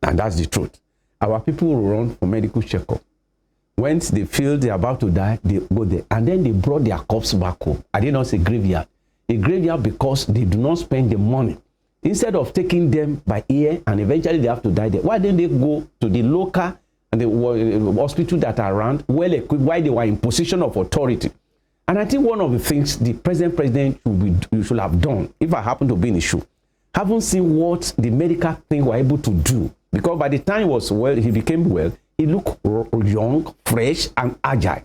And that's the truth. Our people will run for medical checkup. Once they feel they're about to die, they go there. And then they brought their corpse back home. I did not say graveyard. A graveyard because they do not spend the money. Instead of taking them by ear and eventually they have to die there, why didn't they go to the local and the hospital that are around, well equipped, while they were in position of authority? And I think one of the things the present president should have done, if I happen to be in the shoe, haven't seen what the medical thing were able to do. Because by the time he became well, he looked young, fresh, and agile.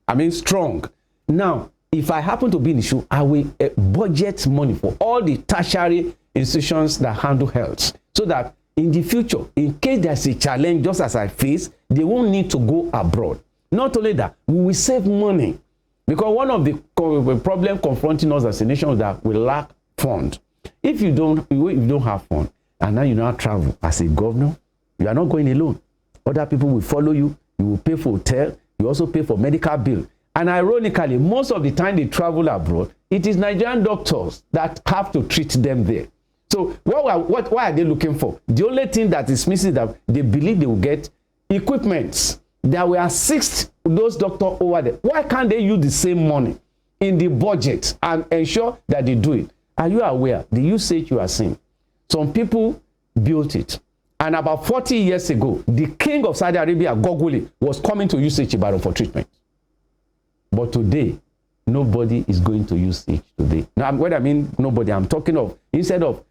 I mean, strong. Now, if I happen to be in the shoe, I will budget money for all the tertiary institutions that handle health, so that in the future, in case there's a challenge, just as I face, they won't need to go abroad. Not only that, we will save money. Because one of the problems confronting us as a nation is that we lack funds. If you don't have funds, and now you now travel as a governor, you are not going alone. Other people will follow you. You will pay for hotel. You also pay for medical bill. And ironically, most of the time they travel abroad, it is Nigerian doctors that have to treat them there. So why are they looking for? The only thing that is missing is that they believe they will get equipment that will assist those doctors over there. Why can't they use the same money in the budget and ensure that they do it? Are you aware the usage you are seeing? Some people built it. And about 40 years ago, the king of Saudi Arabia, Goguli, was coming to UCH Ibadan for treatment. But today, nobody is going to UCH today. Now, what I mean, nobody, I'm talking of, instead of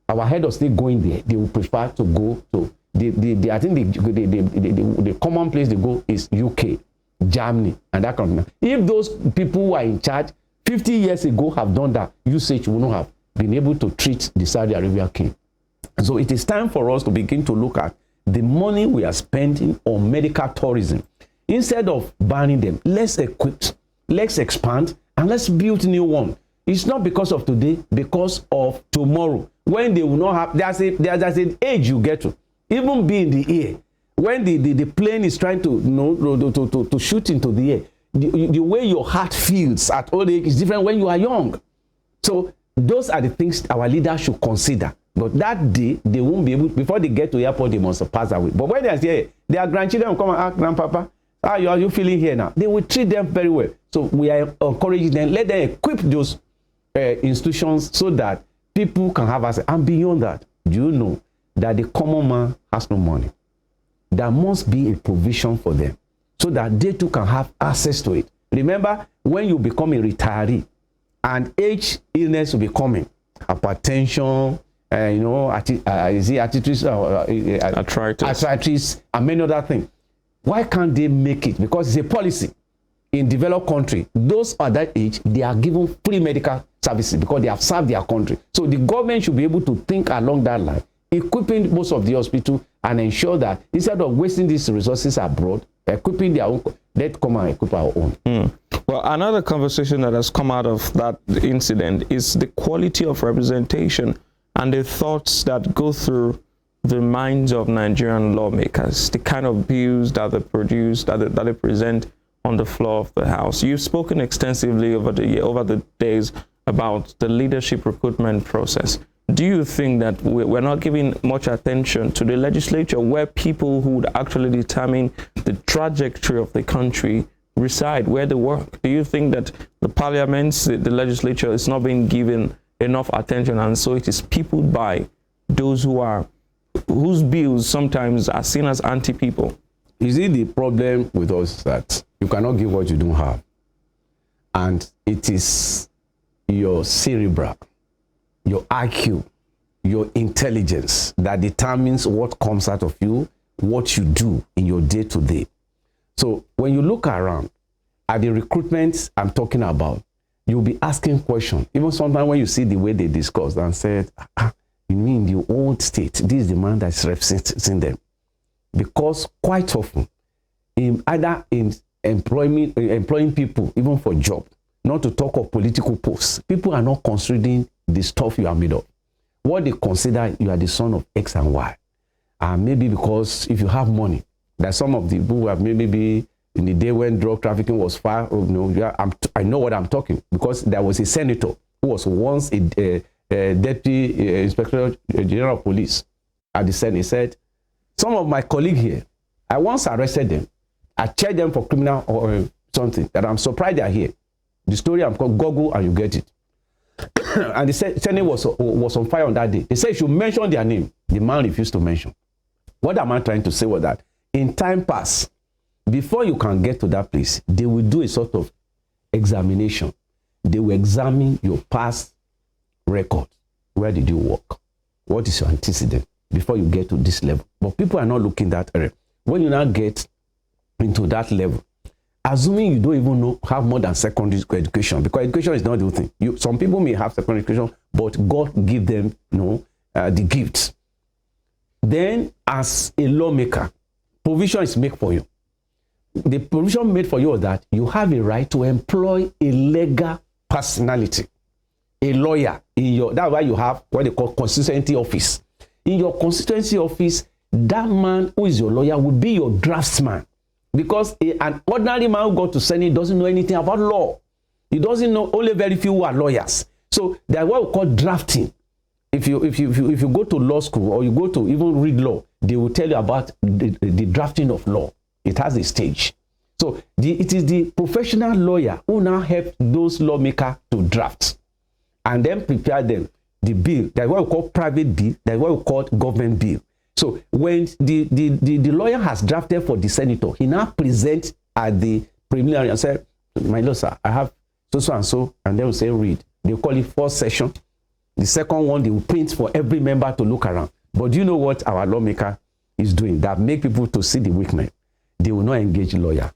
our head of state going there, they will prefer to go to, I think the common place they go is UK, Germany, and that kind of thing. If those people who are in charge 50 years ago have done that, UCH will not have been able to treat the Saudi Arabia king. So it is time for us to begin to look at the money we are spending on medical tourism. Instead of banning them, let's equip, let's expand, and let's build new one. It's not because of today, because of tomorrow. When they will not have, there's an age you get to, even be in the air. When the plane is trying to, to shoot into the air, the way your heart feels at old age is different when you are young. So those are the things our leaders should consider. But that day, they won't be able, before they get to the airport, they must pass away. But when they are here, their grandchildren will come and ask, Grandpapa, how are you feeling here now? They will treat them very well. So we are encouraging them, let them equip those institutions so that people can have access. And beyond that, do you know that the common man has no money? There must be a provision for them so that they too can have access to it. Remember, when you become a retiree and age illness will be coming, hypertension, arthritis, and many other things. Why can't they make it? Because it's a policy in developed country. Those at that age, they are given free medical services because they have served their country. So the government should be able to think along that line, equipping most of the hospital and ensure that instead of wasting these resources abroad, equipping their own, let's come and equip our own. Well, another conversation that has come out of that incident is the quality of representation and the thoughts that go through the minds of Nigerian lawmakers, the kind of bills that they produce, that they present on the floor of the House. You've spoken extensively over the days about the leadership recruitment process. Do you think that we're not giving much attention to the legislature, where people who would actually determine the trajectory of the country reside, where they work? Do you think that the parliaments, the legislature is not being given enough attention, and so it is peopled by those whose bills sometimes are seen as anti-people? Is it the problem with us that you cannot give what you don't have? And it is your cerebral, your IQ, your intelligence that determines what comes out of you, what you do in your day-to-day. So when you look around at the recruitments I'm talking about, you'll be asking questions. Even sometimes when you see the way they discussed and said, you mean the old state, this is the man that's representing them. Because quite often, either in employing people, even for job, not to talk of political posts, people are not considering the stuff you are made of. What they consider, you are the son of X and Y. Maybe because if you have money, there's some of the people who have maybe in the day when drug trafficking was far, I know what I'm talking, because there was a senator who was once a deputy inspector general of police at the Senate. He said, some of my colleagues here, I once arrested them. I checked them for criminal or something, that I'm surprised they are here. The story I'm called Google and you get it. And the Senate was on fire on that day. They said you should mention their name. The man refused to mention. What am I trying to say was that in time past, before you can get to that place, they will do a sort of examination. They will examine your past record. Where did you work? What is your antecedent before you get to this level? But people are not looking that area. When you now get into that level, assuming you don't even have more than secondary education, because education is not the thing. Some people may have secondary education, but God give them the gifts. Then, as a lawmaker, provision is made for you. The provision made for you is that you have a right to employ a legal personality, a lawyer. That's why you have what they call constituency office. In your constituency office, that man who is your lawyer will be your draftsman. Because an ordinary man who got to Senate doesn't know anything about law. He doesn't know, only very few who are lawyers. So that's what we call drafting. If you go to law school or you go to even read law, they will tell you about the drafting of law. It has a stage. So it is the professional lawyer who now help those lawmakers to draft and then prepare them the bill. That's what we call private bill. That's what we call government bill. So when the lawyer has drafted for the senator, he now presents at the preliminary and say, my lord, sir, I have so and so, and they will say read. They call it first session. The second one, they will print for every member to look around. But do you know what our lawmaker is doing that make people to see the weakness? They will not engage lawyer.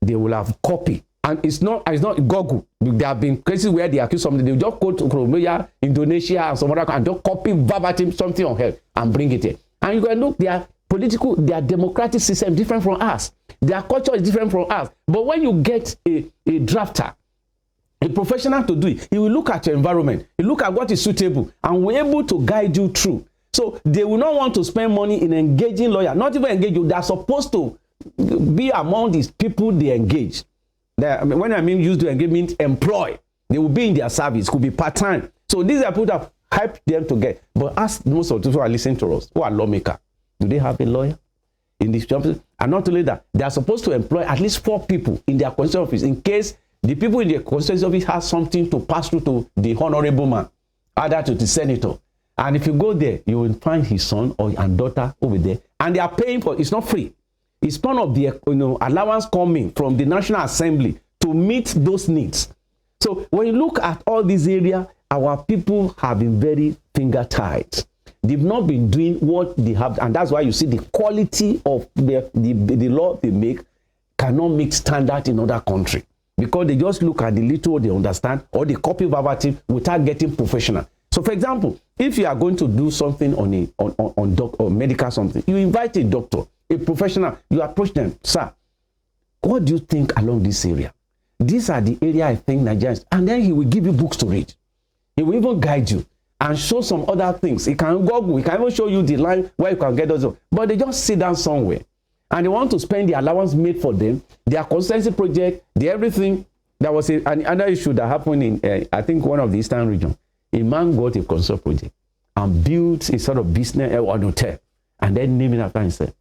They will have copy. And it's not Google. There have been cases where they accuse somebody, they will just go to Colombia, Indonesia, and some other country and just copy verbatim something on her and bring it here. And you can look, their democratic system different from us. Their culture is different from us. But when you get a drafter, a professional to do it, he will look at your environment, he will look at what is suitable, and will be able to guide you through. So they will not want to spend money in engaging lawyers, not even engage you. They are supposed to be among these people they engage. When I mean use to engage, means employ. They will be in their service, could be part-time. So these are people that help them to get. But ask most of the people who are listening to us, who are lawmakers, do they have a lawyer in this job? And not only that, they are supposed to employ at least 4 people in their constituency office in case the people in the constituency office have something to pass through to the honorable man, either to the senator. And if you go there, you will find his son or and daughter over there. And they are paying for it. It's not free. It's part of the allowance coming from the National Assembly to meet those needs. So when you look at all these areas, our people have been very finger tight. They've not been doing what they have, and that's why you see the quality of the law they make cannot meet standard in other countries, because they just look at the little they understand or they copy verbatim without getting professional. So, for example, if you are going to do something on medical something, you invite a doctor, a professional, you approach them, sir, what do you think along this area? These are the area I think Nigerians, and then he will give you books to read. He will even guide you and show some other things. He can Google, he can even show you the line where you can get those. But they just sit down somewhere and they want to spend the allowance made for them, their consultancy project, everything. There was another issue that happened in, I think, one of the eastern region. A man got a consult project and built a sort of business or an hotel and then named it after himself.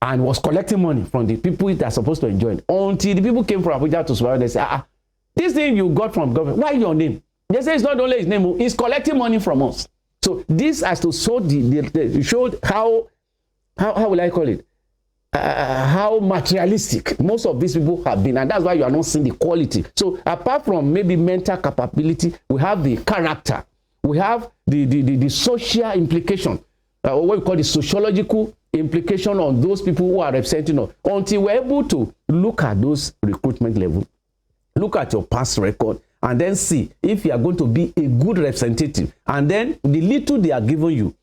And was collecting money from the people that are supposed to enjoy it. Until the people came from Abuja to Swahili, they said, this thing you got from government, why your name? They say it's not only his name, he's collecting money from us. So this has to show showed how will I call it? How materialistic most of these people have been, and that's why you are not seeing the quality. So apart from maybe mental capability, we have the character, we have the social implication, what we call the sociological implication on those people who are representing us. Until we're able to look at those recruitment levels, look at your past record, and then see if you are going to be a good representative, and then the little they are giving you,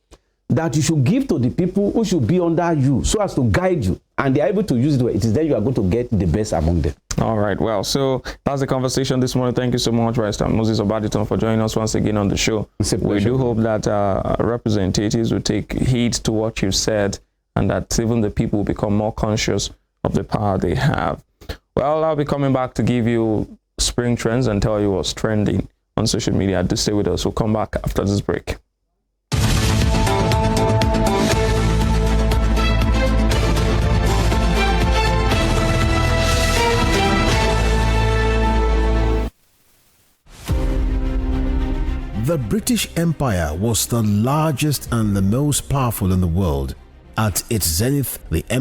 that you should give to the people who should be under you so as to guide you, and they are able to use it. It is then you are going to get the best among them. All right. Well, so that's the conversation this morning. Thank you so much, Barrister Moses Obaditon, for joining us once again on the show. We do hope that representatives will take heed to what you said, and that even the people will become more conscious of the power they have. Well, I'll be coming back to give you spring trends and tell you what's trending on social media. Do stay with us. We'll come back after this break. The British Empire was the largest and the most powerful in the world. At its zenith, the